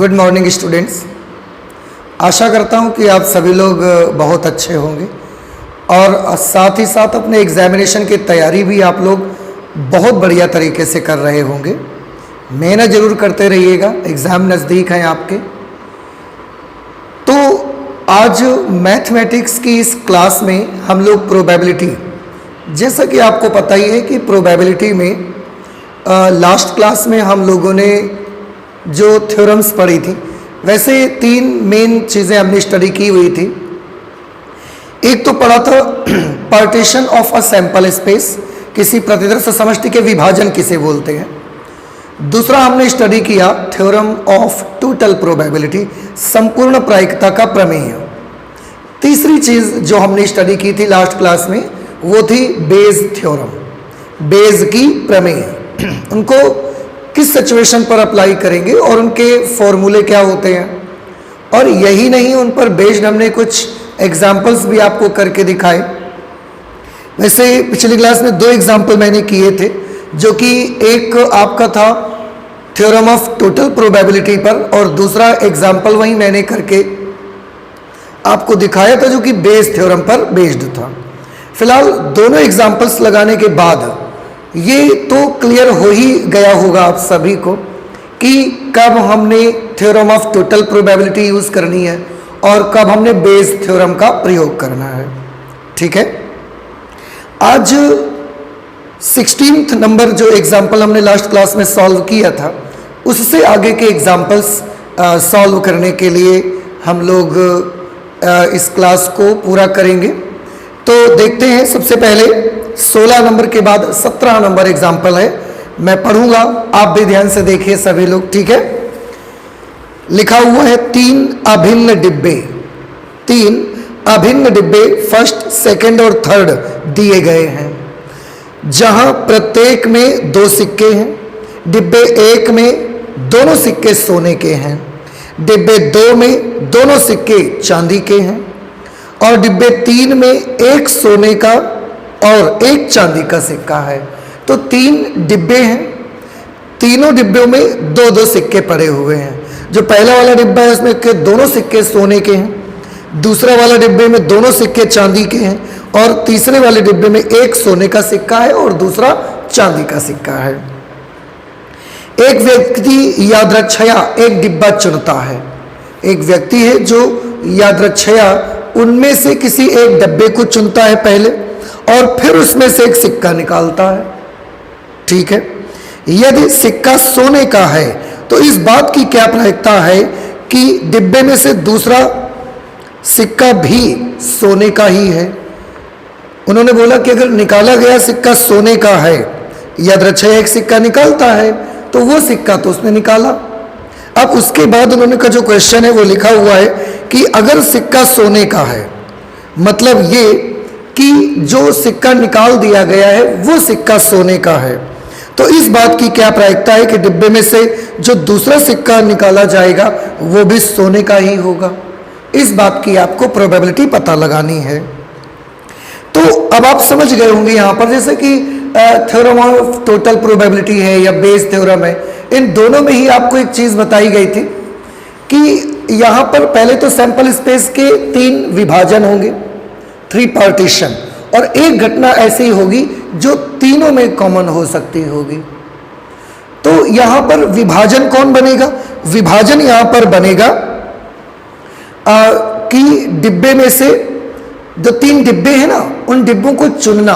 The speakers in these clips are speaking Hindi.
Good morning students. आशा करता हूँ कि आप सभी लोग बहुत अच्छे होंगे और साथ ही साथ अपने एग्जामिनेशन की तैयारी भी आप लोग बहुत बढ़िया तरीके से कर रहे होंगे। मेहनत ज़रूर करते रहिएगा, एग्ज़ाम नज़दीक हैं आपके। तो आज मैथमेटिक्स की इस क्लास में हम लोग प्रोबेबिलिटी, जैसा कि आपको पता ही है कि प्रोबेबिलिटी में लास्ट क्लास में हम लोगों ने जो थ्योरम्स पढ़ी थी, वैसे तीन मेन चीज़ें हमने स्टडी की हुई थी। एक तो पढ़ा था partition of a sample space, किसी प्रतिदर्श समष्टि के विभाजन किसे बोलते हैं। दूसरा हमने स्टडी किया थ्योरम ऑफ टोटल प्रोबेबिलिटी, संपूर्ण प्रायिकता का प्रमेय। तीसरी चीज़ जो हमने स्टडी की थी लास्ट क्लास में वो थी बेज थ्योरम, बेज की प्रमेय। उनको किस सिचुएशन पर अप्लाई करेंगे और उनके फॉर्मूले क्या होते हैं। और यही नहीं, उन पर बेस्ड हमने कुछ एग्जाम्पल्स भी आपको करके दिखाए। वैसे पिछली क्लास में 2 एग्जाम्पल मैंने किए थे, जो कि एक आपका था थ्योरम ऑफ टोटल प्रोबेबिलिटी पर और दूसरा एग्जाम्पल वही मैंने करके आपको दिखाया था जो कि बेस थ्योरम पर बेस्ड था। फिलहाल दोनों एग्जाम्पल्स लगाने के बाद ये तो क्लियर हो ही गया होगा आप सभी को कि कब हमने theorem of total probability use करनी है और कब हमने बेस थ्योरम का प्रयोग करना है। ठीक है, आज 16th नंबर जो एग्जाम्पल हमने लास्ट क्लास में सॉल्व किया था, उससे आगे के एग्जाम्पल्स सॉल्व करने के लिए हम लोग इस क्लास को पूरा करेंगे। तो देखते हैं, सबसे पहले 16 नंबर के बाद 17 नंबर एग्जाम्पल है, मैं पढ़ूंगा, आप भी ध्यान से देखिए सभी लोग। ठीक है, लिखा हुआ है 3 अभिन्न डिब्बे। 3 अभिन्न डिब्बे फर्स्ट, सेकंड और थर्ड दिए गए हैं, जहां प्रत्येक में 2 सिक्के हैं। डिब्बे 1 में दोनों सिक्के सोने के हैं, डिब्बे 2 में दोनों सिक्के चांदी के हैं और डिब्बे 3 में एक सोने का और एक चांदी का सिक्का है। तो 3 डिब्बे हैं, तीनों डिब्बों में 2-2 सिक्के पड़े हुए हैं। जो पहला वाला डिब्बा है उसमें के दोनों सिक्के सोने के हैं, दूसरा वाला डिब्बे में दोनों सिक्के चांदी के हैं और तीसरे वाले डिब्बे में एक सोने का सिक्का है और दूसरा चांदी का सिक्का है। एक व्यक्ति यादृच्छया एक डिब्बा चुनता है। एक व्यक्ति है जो यादृच्छया उनमें से किसी एक डब्बे को चुनता है पहले और फिर उसमें से एक सिक्का निकालता है। ठीक है, यदि सिक्का सोने का है तो इस बात की क्या प्रायिकता है कि डिब्बे में से दूसरा सिक्का भी सोने का ही है। उन्होंने बोला कि अगर निकाला गया सिक्का सोने का है, यादृच्छया एक सिक्का निकालता है तो वो सिक्का तो उसने निकाला। अब उसके बाद उन्होंने का जो क्वेश्चन है वो लिखा हुआ है कि अगर सिक्का सोने का है, मतलब ये कि जो सिक्का निकाल दिया गया है वो सिक्का सोने का है, तो इस बात की क्या प्रायिकता है कि डिब्बे में से जो दूसरा सिक्का निकाला जाएगा वो भी सोने का ही होगा। इस बात की आपको प्रोबेबिलिटी पता लगानी है। तो अब आप समझ गए होंगे यहाँ पर, जैसे कि थ्योरम ऑफ टोटल प्रोबेबिलिटी है या बेस थ्योरम है, इन दोनों में ही आपको एक चीज़ बताई गई थी कि यहाँ पर पहले तो सैंपल स्पेस के 3 विभाजन होंगे, 3 पार्टीशन, और एक घटना ऐसी होगी जो तीनों में कॉमन हो सकती होगी। तो यहाँ पर विभाजन कौन बनेगा? विभाजन यहाँ पर बनेगा कि डिब्बे में से जो 3 डिब्बे हैं ना, उन डिब्बों को चुनना,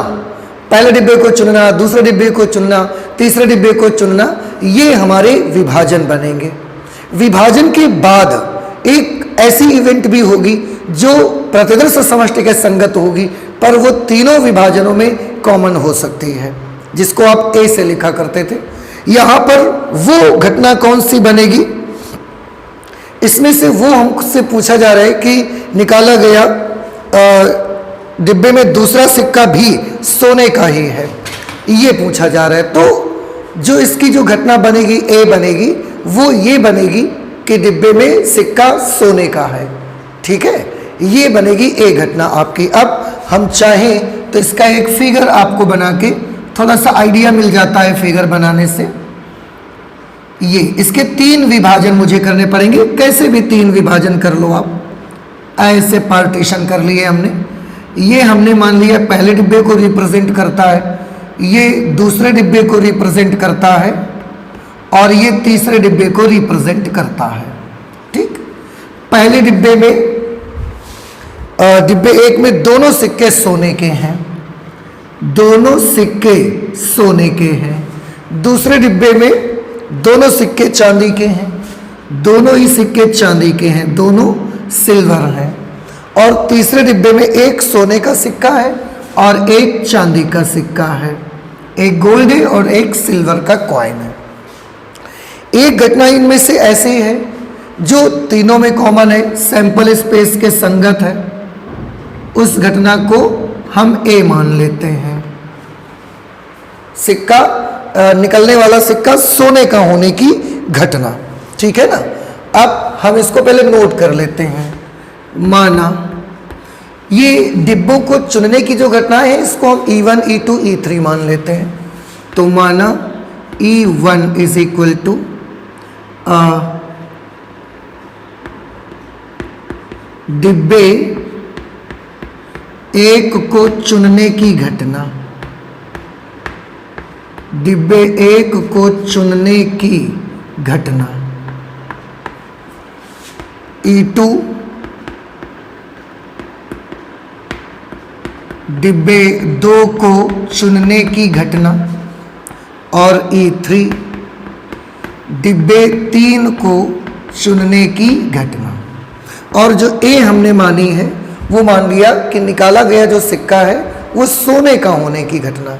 पहले डिब्बे को चुनना, दूसरे डिब्बे को चुनना, तीसरे डिब्बे को चुनना, ये हमारे विभाजन बनेंगे। विभाजन के बाद एक ऐसी इवेंट भी होगी जो प्रतिदर्श समष्टि के संगत होगी, पर वो तीनों विभाजनों में कॉमन हो सकती है, जिसको आप ए से लिखा करते थे। यहाँ पर वो घटना कौन सी बनेगी, इसमें से वो हमसे पूछा जा रहा है कि निकाला गया डिब्बे में दूसरा सिक्का भी सोने का ही है, ये पूछा जा रहा है। तो जो इसकी जो घटना बनेगी, ए बनेगी, वो ये बनेगी कि डिब्बे में सिक्का सोने का है। ठीक है, ये बनेगी ए घटना आपकी। अब हम चाहें तो इसका एक फिगर आपको बना के थोड़ा सा आइडिया मिल जाता है फिगर बनाने से। ये इसके 3 विभाजन मुझे करने पड़ेंगे, कैसे भी 3 विभाजन कर लो आप। ऐसे पार्टीशन कर लिए हमने। ये हमने मान लिया पहले डिब्बे को रिप्रेजेंट करता है, ये दूसरे डिब्बे को रिप्रेजेंट करता है, और ये तीसरे डिब्बे को रिप्रेजेंट करता है। ठीक, पहले डिब्बे में डिब्बे 1 में दोनों सिक्के सोने के हैं, दोनों सिक्के सोने के हैं। दूसरे डिब्बे में दोनों सिक्के चांदी के हैं, दोनों ही सिक्के चांदी के हैं, दोनों सिल्वर हैं। और तीसरे डिब्बे में एक सोने का सिक्का है और एक चांदी का सिक्का है, एक गोल्ड है और एक सिल्वर का कॉइन है। एक घटना इनमें से ऐसी है जो तीनों में कॉमन है, सैंपल स्पेस के संगत है, उस घटना को हम ए मान लेते हैं। सिक्का निकलने वाला सिक्का सोने का होने की घटना, ठीक है ना। अब हम इसको पहले नोट कर लेते हैं। माना ये डिब्बों को चुनने की जो घटना है इसको हम E1, E2, E3 मान लेते हैं। तो माना E1 इज इक्वल टू डिब्बे 1 को चुनने की घटना, डिब्बे 1 को चुनने की घटना। E2 डिब्बे 2 को चुनने की घटना, और E3 डिब्बे 3 को चुनने की घटना। और जो ए हमने मानी है वो मान लिया कि निकाला गया जो सिक्का है वो सोने का होने की घटना।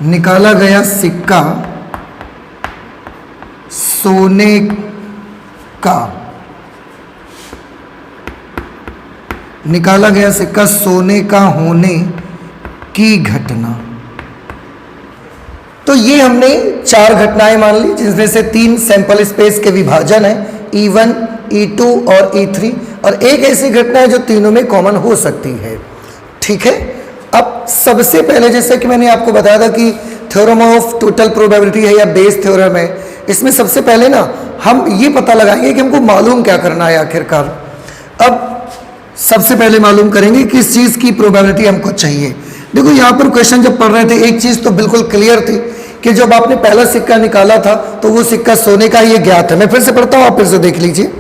निकाला गया सिक्का सोने का, निकाला गया सिक्का सोने का होने की घटना। तो ये हमने 4 घटनाएं मान ली, जिसमें से 3 सैंपल स्पेस के विभाजन है, E1, E2 और E3, और एक ऐसी घटना है जो तीनों में कॉमन हो सकती है। ठीक है, अब सबसे पहले जैसे कि मैंने आपको बताया था कि थ्योरम ऑफ टोटल प्रोबेबिलिटी है या बेस थ्योरम है, इसमें सबसे पहले ना हम ये पता लगाएंगे कि हमको मालूम क्या करना है आखिरकार। अब सबसे पहले मालूम करेंगे किस चीज की प्रोबेबिलिटी हमको चाहिए। देखो यहाँ पर क्वेश्चन जब पढ़ रहे थे एक चीज तो बिल्कुल क्लियर थी कि जब आपने पहला सिक्का निकाला था तो वो सिक्का सोने का ही ज्ञात है। मैं फिर से पढ़ता हूँ, आप फिर से देख लीजिए।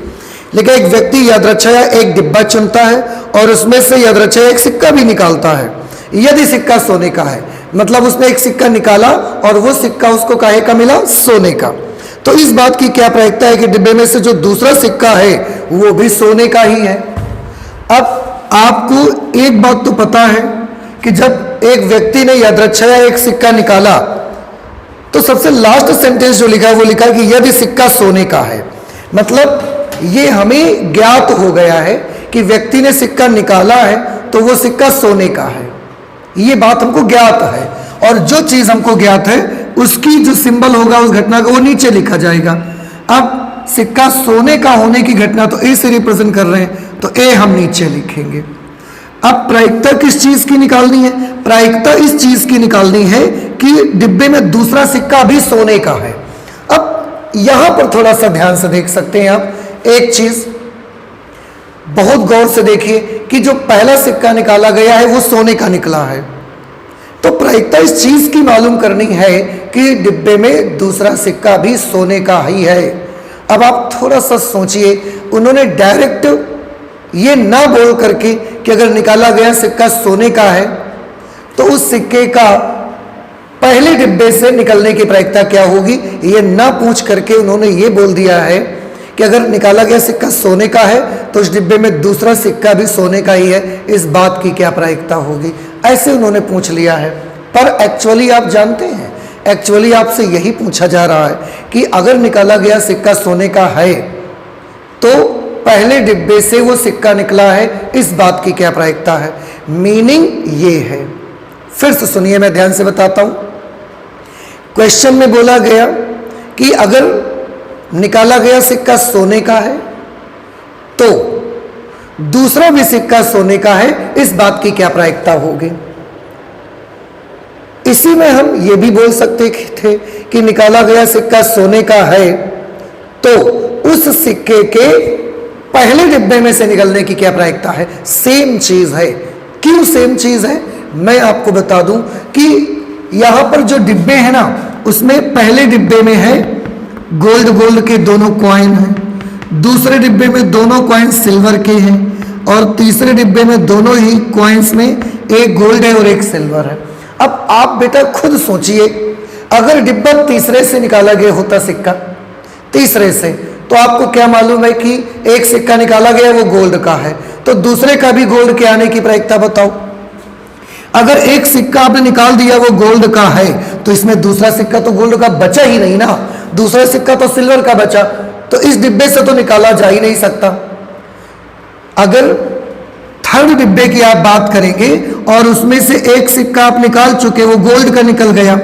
लेकिन एक व्यक्ति यादृच्छया एक डिब्बा चुनता है और उसमें से यादृच्छया एक सिक्का भी निकालता है। यदि सिक्का सोने का है, मतलब उसने एक सिक्का निकाला और वो सिक्का उसको काहे का मिला, सोने का। तो इस बात की क्या प्रायिकता है कि डिब्बे में से जो दूसरा सिक्का है वो भी सोने का ही है। अब आपको एक बात तो पता है कि जब एक व्यक्ति ने यादृच्छया एक सिक्का निकाला तो सबसे लास्ट सेंटेंस जो लिखा है वो लिखा है कि यदि सिक्का सोने का है। मतलब ये हमें ज्ञात हो गया है कि व्यक्ति ने सिक्का निकाला है तो वो सिक्का सोने का है, ये बात हमको ज्ञात है। और जो चीज हमको ज्ञात है उसकी जो सिंबल होगा उस घटना का वो नीचे लिखा जाएगा। अब सिक्का सोने का होने की घटना तो ए से रिप्रेजेंट कर रहे हैं तो ए हम नीचे लिखेंगे। अब प्रायिकता किस चीज की निकालनी है, प्रायिकता इस चीज की निकालनी है कि डिब्बे में दूसरा सिक्का भी सोने का है। अब यहां पर थोड़ा सा ध्यान से देख सकते हैं आप एक चीज, बहुत गौर से देखिए कि जो पहला सिक्का निकाला गया है वो सोने का निकला है। तो प्रायिकता इस चीज की मालूम करनी है कि डिब्बे में दूसरा सिक्का भी सोने का ही है। अब आप थोड़ा सा सोचिए, उन्होंने डायरेक्ट ये ना बोल करके कि अगर निकाला गया सिक्का सोने का है तो उस सिक्के का पहले डिब्बे से निकलने की प्रायिकता क्या होगी, ये ना पूछ करके उन्होंने ये बोल दिया है कि अगर निकाला गया सिक्का सोने का है तो उस डिब्बे में दूसरा सिक्का भी सोने का ही है, इस बात की क्या प्रायिकता होगी, ऐसे उन्होंने पूछ लिया है। पर एक्चुअली आप जानते हैं, एक्चुअली आपसे यही पूछा जा रहा है कि अगर निकाला गया सिक्का सोने का है तो पहले डिब्बे से वो सिक्का निकला है, इस बात की क्या प्रायिकता है। मीनिंग ये है, फिर से सुनिए, मैं ध्यान से बताता हूं। क्वेश्चन में बोला गया कि अगर निकाला गया सिक्का सोने का है तो दूसरा भी सिक्का सोने का है, इस बात की क्या प्रायिकता होगी। इसी में हम ये भी बोल सकते थे कि निकाला गया सिक्का सोने का है तो उस सिक्के के पहले डिब्बे में से निकलने की क्या प्रायिकता है, सेम चीज है। क्यों सेम चीज है, मैं आपको बता दूं कि यहां पर जो डिब्बे हैं ना, उसमें पहले डिब्बे में है गोल्ड के दोनों कॉइन हैं, दूसरे डिब्बे में दोनों कॉइन सिल्वर के हैं, और तीसरे डिब्बे में दोनों ही कॉइन्स में एक गोल्ड है और एक सिल्वर है। अब आप बेटा खुद सोचिए, अगर डिब्बा तीसरे से निकाला गया होता सिक्का, तीसरे से, तो आपको क्या मालूम है कि एक सिक्का निकाला गया वो गोल्ड का है, तो दूसरे का भी गोल्ड के आने की प्रायिकता बताओ। अगर एक सिक्का आपने निकाल दिया वो गोल्ड का है, तो इसमें दूसरा सिक्का तो गोल्ड का बचा ही नहीं ना, दूसरा सिक्का तो सिल्वर का बचा, तो इस डिब्बे से तो निकाला जा ही नहीं सकता। अगर थर्ड डिब्बे की आप बात करेंगे और उसमें से एक सिक्का आप निकाल चुके, वो गोल्ड का निकल गया,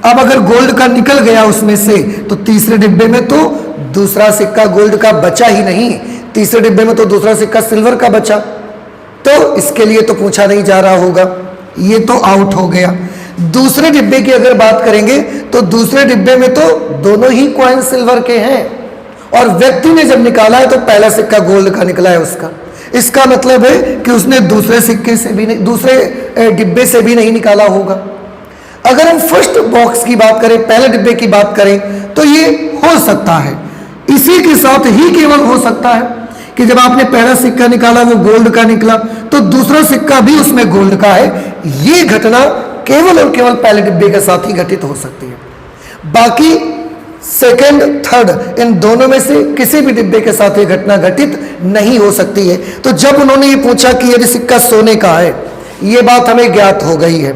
अब अगर गोल्ड का निकल गया उसमें से, तो तीसरे डिब्बे में तो दूसरा सिक्का गोल्ड का बचा ही नहीं, तीसरे डिब्बे में तो दूसरा सिक्का सिल्वर का बचा, तो इसके लिए तो पूछा नहीं जा रहा होगा, ये तो आउट हो गया। दूसरे डिब्बे की अगर बात करेंगे तो दूसरे डिब्बे में तो दोनों ही कॉइन सिल्वर के हैं, और व्यक्ति ने जब निकाला है तो पहला सिक्का गोल्ड का निकला है उसका, इसका मतलब है कि उसने दूसरे सिक्के से भी नहीं, दूसरे डिब्बे से भी नहीं निकाला होगा। अगर हम फर्स्ट बॉक्स की बात करें, पहले डिब्बे की बात करें, तो ये हो सकता है, इसी के साथ ही केवल हो सकता है कि जब आपने पहला सिक्का निकाला वो गोल्ड का निकला, तो दूसरा सिक्का भी उसमें गोल्ड का है। ये घटना केवल और केवल पहले डिब्बे के साथ ही घटित हो सकती है, बाकी सेकंड थर्ड इन दोनों में से किसी भी डिब्बे के साथ ये घटना घटित नहीं हो सकती है। तो जब उन्होंने ये पूछा कि यदि सिक्का सोने का है, ये बात हमें ज्ञात हो गई है,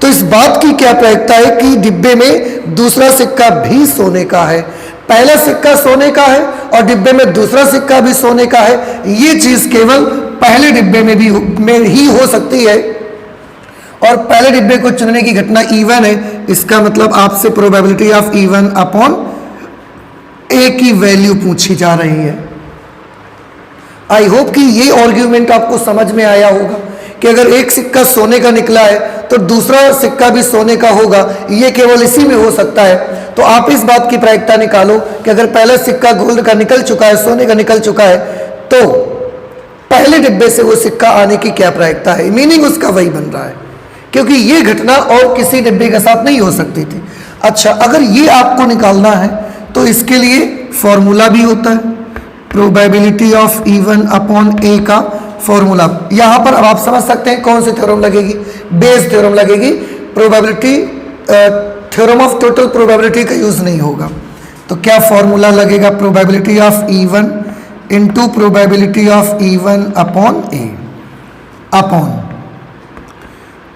तो इस बात की क्या प्रायिकता है कि डिब्बे में दूसरा सिक्का भी सोने का है, पहला सिक्का सोने का है और डिब्बे में दूसरा सिक्का भी सोने का है। ये चीज केवल पहले डिब्बे में ही हो सकती है, और पहले डिब्बे को चुनने की घटना इवन है, इसका मतलब आपसे प्रोबेबिलिटी ऑफ इवन अपॉन ए की वैल्यू पूछी जा रही है। आई होप कि ये आर्ग्यूमेंट आपको समझ में आया होगा कि अगर एक सिक्का सोने का निकला है तो दूसरा सिक्का भी सोने का होगा, ये केवल इसी में हो सकता है। तो आप इस बात की प्रायिकता निकालो कि अगर पहला सिक्का गोल्ड का निकल चुका है, सोने का निकल चुका है, तो पहले डिब्बे से वो सिक्का आने की क्या प्रायिकता है। मीनिंग उसका वही बन रहा है, क्योंकि ये घटना और किसी डिब्बे के साथ नहीं हो सकती थी। अच्छा, अगर ये आपको निकालना है तो इसके लिए फॉर्मूला भी होता है, प्रोबेबिलिटी ऑफ इवन अपॉन ए का फॉर्मूला। यहां पर अब आप समझ सकते हैं कौन सी थ्योरम लगेगी, बेस थ्योरम लगेगी, probability theorem of total probability का यूज नहीं होगा। तो क्या फॉर्मूला लगेगा, probability of E one into probability of E one upon A, upon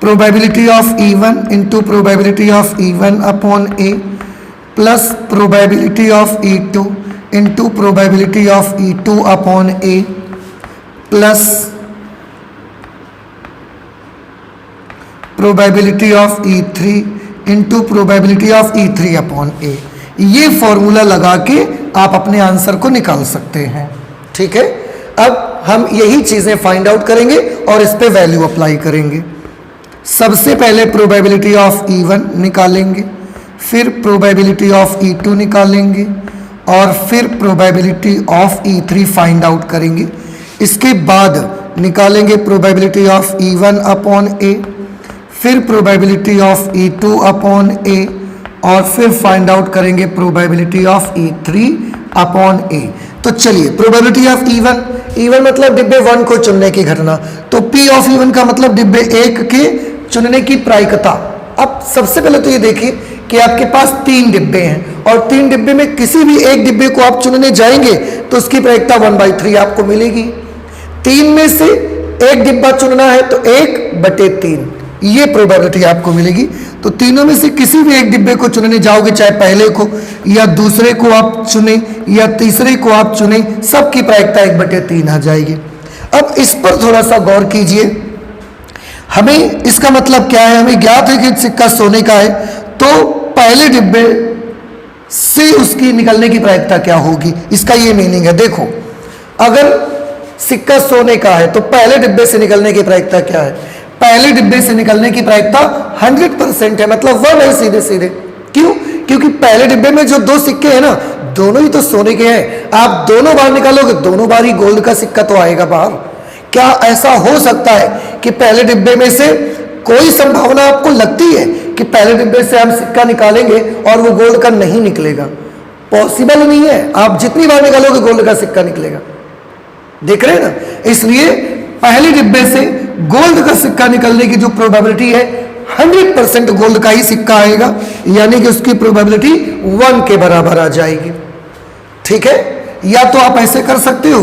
probability of E one into probability of E one upon A plus probability of E two into probability of E two upon A plus probability of E three into probability of E three upon A. ये फॉर्मूला लगा के आप अपने आंसर को निकाल सकते हैं। ठीक है, अब हम यही चीजें फाइंड आउट करेंगे और इस पे वैल्यू अप्लाई करेंगे। सबसे पहले प्रोबेबिलिटी ऑफ ई1 निकालेंगे, फिर प्रोबेबिलिटी ऑफ ई2 निकालेंगे और फिर प्रोबेबिलिटी ऑफ ई3 फाइंड आउट करेंगे। इसके बाद निकालेंगे प्रोबेबिलिटी ऑफ ई1 अपॉन ए, फिर प्रोबेबिलिटी ऑफ ई2 अपॉन ए और फिर फाइंड आउट करेंगे प्रोबेबिलिटी ऑफ ई3 अपॉन ए। तो चलिए, प्रोबेबिलिटी ऑफ ई1 मतलब डिब्बे 1 को चुनने की घटना, तो पी ऑफ ई1 का मतलब डिब्बे 1 के चुनने की प्रायिकता। अब सबसे पहले तो ये देखिए कि आपके पास 3 डिब्बे हैं और 3 डिब्बे में किसी भी एक डिब्बे को आप चुनने जाएंगे तो उसकी प्रायिकता 1/3 आपको मिलेगी। 3 में से एक डिब्बा चुनना है तो 1/3 ये प्रोबेबिलिटी आपको मिलेगी। तो तीनों में से किसी भी एक डिब्बे को चुनने जाओगे, चाहे पहले को या दूसरे को आप चुने या तीसरे को आप चुने, सबकी प्रायिकता 1/3 आ जाएगी। अब इस पर थोड़ा सा गौर कीजिए, हमें इसका मतलब क्या है, हमें ज्ञात है कि सिक्का सोने का है, तो पहले डिब्बे से उसकी निकलने की प्रायिकता क्या होगी, इसका ये मीनिंग है। देखो, अगर सिक्का सोने का है, तो पहले डिब्बे से निकलने की प्रायिकता क्या है? पहले डिब्बे से निकलने की प्रायिकता 100% है, मतलब 1 है सीधे सीधे। क्यों? क्योंकि पहले डिब्बे में जो 2 सिक्के हैं ना, दोनों ही तो सोने के हैं। आप दोनों बार निकालोगे, दोनों बार ही गोल्ड का सिक्का तो आएगा बाहर। क्या ऐसा हो सकता है कि पहले डिब्बे में से कोई संभावना आपको लगती है कि पहले डिब्बे से हम सिक्का निकालेंगे और वो गोल्ड का नहीं निकलेगा? पॉसिबल नहीं है। आप जितनी बार निकालोगे गोल्ड का सिक्का निकलेगा। देख रहे हैं ना? इसलिए पहले डिब्बे से गोल्ड का सिक्का निकलने की जो प्रोबेबिलिटी है 100% गोल्ड का ही सिक्का आएगा, यानी कि उसकी प्रोबेबिलिटी 1 के बराबर आ जाएगी। ठीक है? या तो आप ऐसे कर सकते हो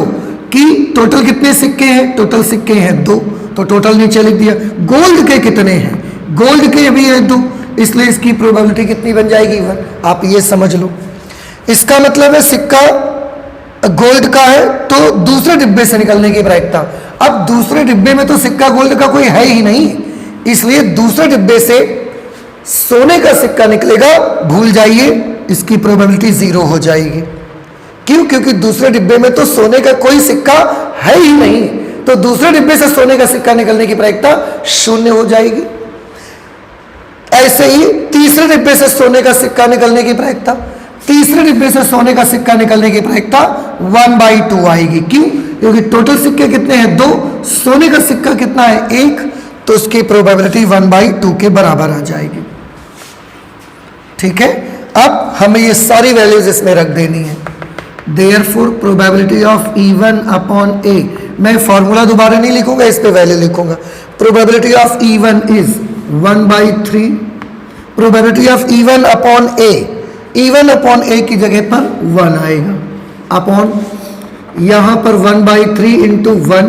कि टोटल कितने सिक्के हैं? टोटल सिक्के हैं 2, तो टोटल नीचे लिख दिया। गोल्ड के कितने हैं? गोल्ड के भी हैं 2, इसलिए इसकी प्रोबेबिलिटी कितनी बन जाएगी? 1। आप ये समझ लो। इसका मतलब है सिक्का गोल्ड का है तो दूसरे डिब्बे से निकलने की प्रायिकता। अब दूसरे डिब्बे में तो सिक्का गोल्ड का कोई है ही नहीं, इसलिए दूसरे डिब्बे से सोने का सिक्का निकलेगा, भूल जाइए, इसकी प्रोबेबिलिटी 0 हो जाएगी। क्यों? क्योंकि दूसरे डिब्बे में तो सोने का कोई सिक्का है ही नहीं, तो दूसरे डिब्बे से सोने का सिक्का निकलने की प्रायिकता 0 हो जाएगी। ऐसे ही तीसरे डिब्बे से सोने का सिक्का निकलने की प्रायिकता, तीसरे डिब्बे से सोने का सिक्का निकलने की प्रायिकता 1/2 आएगी। क्यों? क्योंकि टोटल सिक्के कितने हैं? 2, सोने का सिक्का कितना है? 1, तो उसकी प्रोबेबिलिटी 1/2 के बराबर आ जाएगी। ठीक है? अब हमें ये सारी वैल्यूज इसमें रख देनी है। Therefore probability of E1 upon A, मैं फॉर्मूला दोबारा नहीं लिखूंगा, इस पे वैल्यू लिखूंगा। Probability of E1 is 1/3, probability of E1 upon A, E1 upon A की जगह पर 1 आएगा, अपॉन यहां पर 1/3 इंटू 1,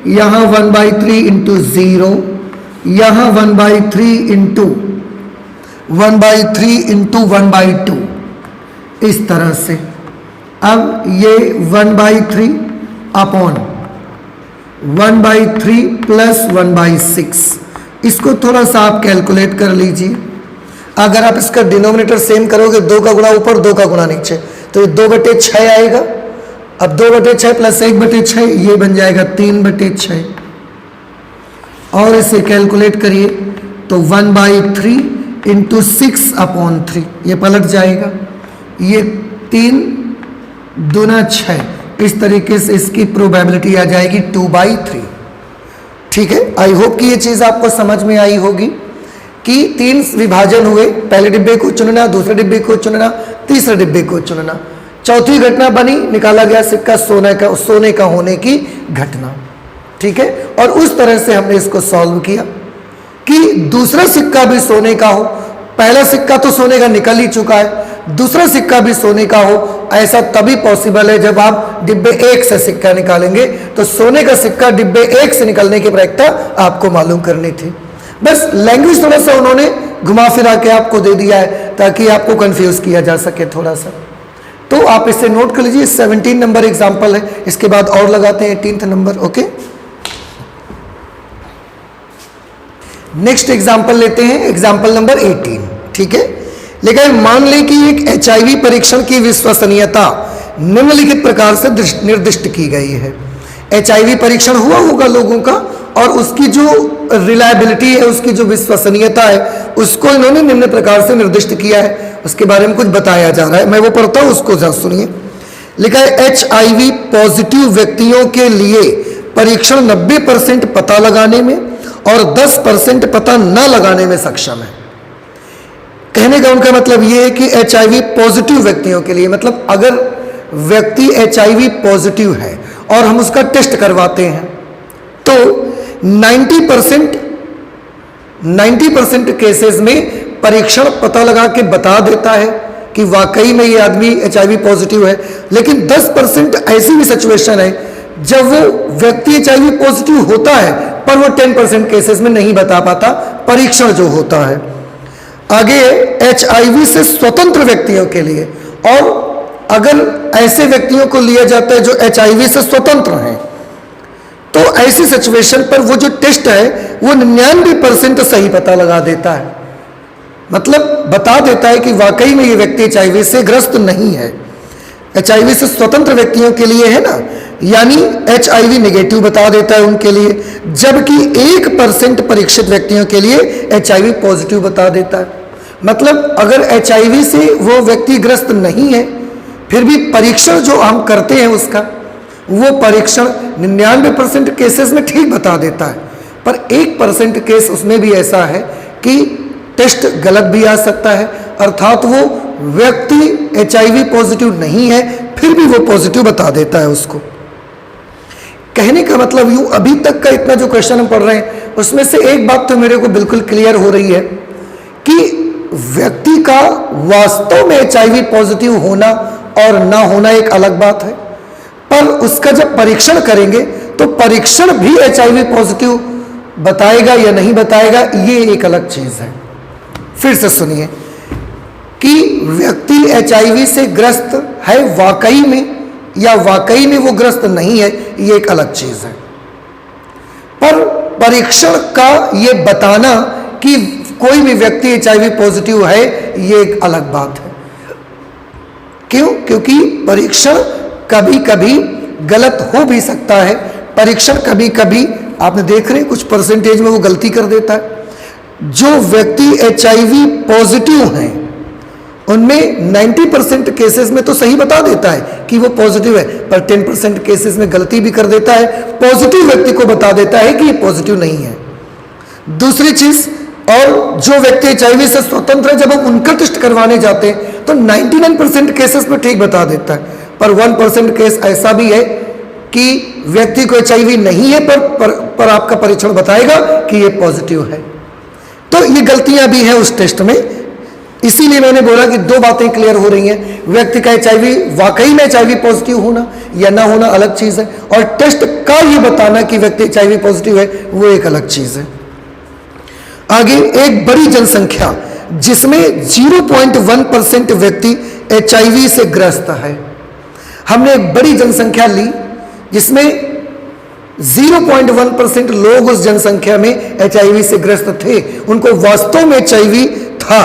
यहां 1/3 इंटू 0, यहां 1/3 इंटू 1/3 इंटू 1/2, इस तरह से। अब ये 1/3 अपॉन 1/3 प्लस 1/6, इसको थोड़ा सा आप कैलकुलेट कर लीजिए। अगर आप इसका डिनोमिनेटर सेम करोगे, 2 का गुणा ऊपर 2 का गुणा नीचे, तो ये 2/6 आएगा। अब 2/6 प्लस 1/6 ये बन जाएगा 3/6, और इसे कैलकुलेट करिए तो 1/3 इंटू 6 अपॉन 3, ये पलट जाएगा, ये 3 दूना 6, इस तरीके से इसकी प्रोबेबिलिटी आ जाएगी 2/3। ठीक है? आई होप कि ये चीज़ आपको समझ में आई होगी कि 3 विभाजन हुए, पहले डिब्बे को चुनना, दूसरे डिब्बे को चुनना, तीसरे डिब्बे को चुनना, चौथी घटना बनी, निकाला गया सिक्का सोने का होने की घटना। ठीक है? और उस तरह से हमने इसको सॉल्व किया कि दूसरा सिक्का भी सोने का हो। पहला सिक्का तो सोने का निकल ही चुका है, दूसरा सिक्का भी सोने का हो। ऐसा तभी पॉसिबल है जब आप डिब्बे 1 से सिक्का निकालेंगे, तो सोने का सिक्का डिब्बे 1 से निकलने की प्रायिकता आपको मालूम करनी थी। बस लैंग्वेज थोड़ा सा उन्होंने घुमा फिरा के आपको दे दिया है ताकि आपको कंफ्यूज किया जा सके थोड़ा सा। तो आप इसे नोट कर लीजिए, 17 नंबर एग्जाम्पल है, इसके बाद और लगाते हैं 18th number. Okay, next example लेते हैं, एग्जाम्पल नंबर 18। ठीक है? लेकिन मान लें कि एक HIV परीक्षण की विश्वसनीयता निम्नलिखित प्रकार से निर्दिष्ट की गई है। HIV परीक्षण हुआ होगा लोगों का, और उसकी जो रिलायबिलिटी है, उसकी जो विश्वसनीयता है, उसको इन्होंने निम्न प्रकार से निर्दिष्ट किया है। उसके बारे में कुछ बताया जा रहा है, मैं वो पढ़ता हूं, उसको जरा सुनिए। लिखा है HIV पॉजिटिव व्यक्तियों के लिए परीक्षण 90% पता लगाने में और 10% पता न लगाने में सक्षम है। कहने का उनका मतलब यह है कि HIV पॉजिटिव व्यक्तियों के लिए, मतलब अगर व्यक्ति HIV पॉजिटिव है और हम उसका टेस्ट करवाते हैं तो 90% केसेस में परीक्षण पता लगा के बता देता है कि वाकई में ये आदमी HIV पॉजिटिव है। लेकिन 10% ऐसी भी सिचुएशन है जब वो व्यक्ति HIV पॉजिटिव होता है पर वो 10% केसेस में नहीं बता पाता, परीक्षण जो होता है। आगे HIV से स्वतंत्र व्यक्तियों के लिए, और अगर ऐसे व्यक्तियों को लिया जाता है जो HIV से स्वतंत्र हैं, तो ऐसी सिचुएशन पर वो जो टेस्ट है वो 99% सही पता लगा देता है, मतलब बता देता है कि वाकई में ये व्यक्ति HIV से ग्रस्त नहीं है। HIV से स्वतंत्र व्यक्तियों के लिए है ना, यानी HIV नेगेटिव बता देता है उनके लिए, जबकि 1% परीक्षित व्यक्तियों के लिए HIV पॉजिटिव बता देता है। मतलब अगर HIV से वो व्यक्ति ग्रस्त नहीं है, फिर भी परीक्षण जो हम करते हैं उसका, वो परीक्षण 99% केसेस में ठीक बता देता है, पर 1% केस उसमें भी ऐसा है कि टेस्ट गलत भी आ सकता है, अर्थात वो व्यक्ति HIV पॉजिटिव नहीं है, फिर भी वो पॉजिटिव बता देता है उसको। कहने का मतलब यूं, अभी तक का इतना जो क्वेश्चन हम पढ़ रहे हैं उसमें से एक बात तो मेरे को बिल्कुल क्लियर हो रही है कि व्यक्ति का वास्तव में HIV पॉजिटिव होना और ना होना एक अलग बात है, पर उसका जब परीक्षण करेंगे तो परीक्षण भी HIV पॉजिटिव बताएगा या नहीं बताएगा, ये एक अलग चीज है। फिर से सुनिए कि व्यक्ति HIV से ग्रस्त है वाकई में या वाकई में वो ग्रस्त नहीं है, ये एक अलग चीज है, पर परीक्षण का ये बताना कि कोई भी व्यक्ति HIV पॉजिटिव है, ये एक अलग बात है। क्यों? क्योंकि परीक्षण कभी कभी गलत हो भी सकता है। परीक्षण कभी कभी आपने देख रहे हैं कुछ परसेंटेज में वो गलती कर देता है। जो व्यक्ति HIV पॉजिटिव हैं उनमें 90% केसेस में तो सही बता देता है कि वो पॉजिटिव है, पर 10% केसेस में गलती भी कर देता है, पॉजिटिव व्यक्ति को बता देता है कि ये पॉजिटिव नहीं है। दूसरी चीज, और जो व्यक्ति HIV से स्वतंत्र है, जब हम उनका टेस्ट करवाने जाते हैं तो 99% केसेस में ठीक बता देता है, पर 1% केस ऐसा भी है कि व्यक्ति को HIV नहीं है, पर आपका परीक्षण बताएगा कि ये पॉजिटिव है। तो ये गलतियां भी हैं उस टेस्ट में। इसीलिए मैंने बोला कि दो बातें क्लियर हो रही हैं, व्यक्ति का HIV वाकई में HIV पॉजिटिव होना या ना होना अलग चीज है, और टेस्ट का ये बताना कि व्यक्ति HIV पॉजिटिव है वो एक अलग चीज है। आगे, एक बड़ी जनसंख्या जिसमें 0.1% व्यक्ति HIV से ग्रस्त है। हमने एक बड़ी जनसंख्या ली जिसमें 0.1% लोग उस जनसंख्या में HIV से ग्रस्त थे, उनको वास्तव में HIV था,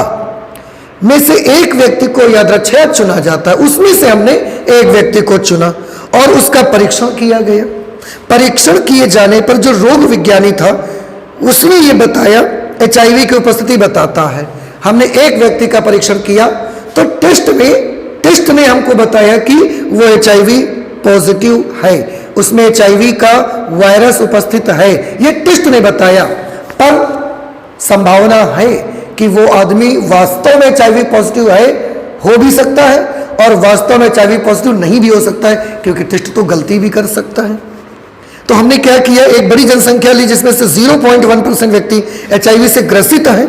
में से एक व्यक्ति को यादृच्छिक चुना जाता है। उसमें से हमने एक व्यक्ति को चुना और उसका परीक्षण किया गया। परीक्षण किए जाने पर जो रोग विज्ञानी था उसने ये बताया HIV की उपस्थिति बताता है। हमने एक व्यक्ति का परीक्षण किया तो टेस्ट ने हमको बताया कि वो HIV पॉजिटिव है, उसमें HIV का वायरस उपस्थित है, ये टेस्ट ने बताया। पर संभावना है कि वो आदमी वास्तव में HIV पॉजिटिव है, हो भी सकता है, और वास्तव में HIV पॉजिटिव नहीं भी हो सकता है, क्योंकि टेस्ट तो गलती भी कर सकता है। तो हमने क्या किया, एक बड़ी जनसंख्या ली जिसमें से 0.1% व्यक्ति HIV से ग्रसित है,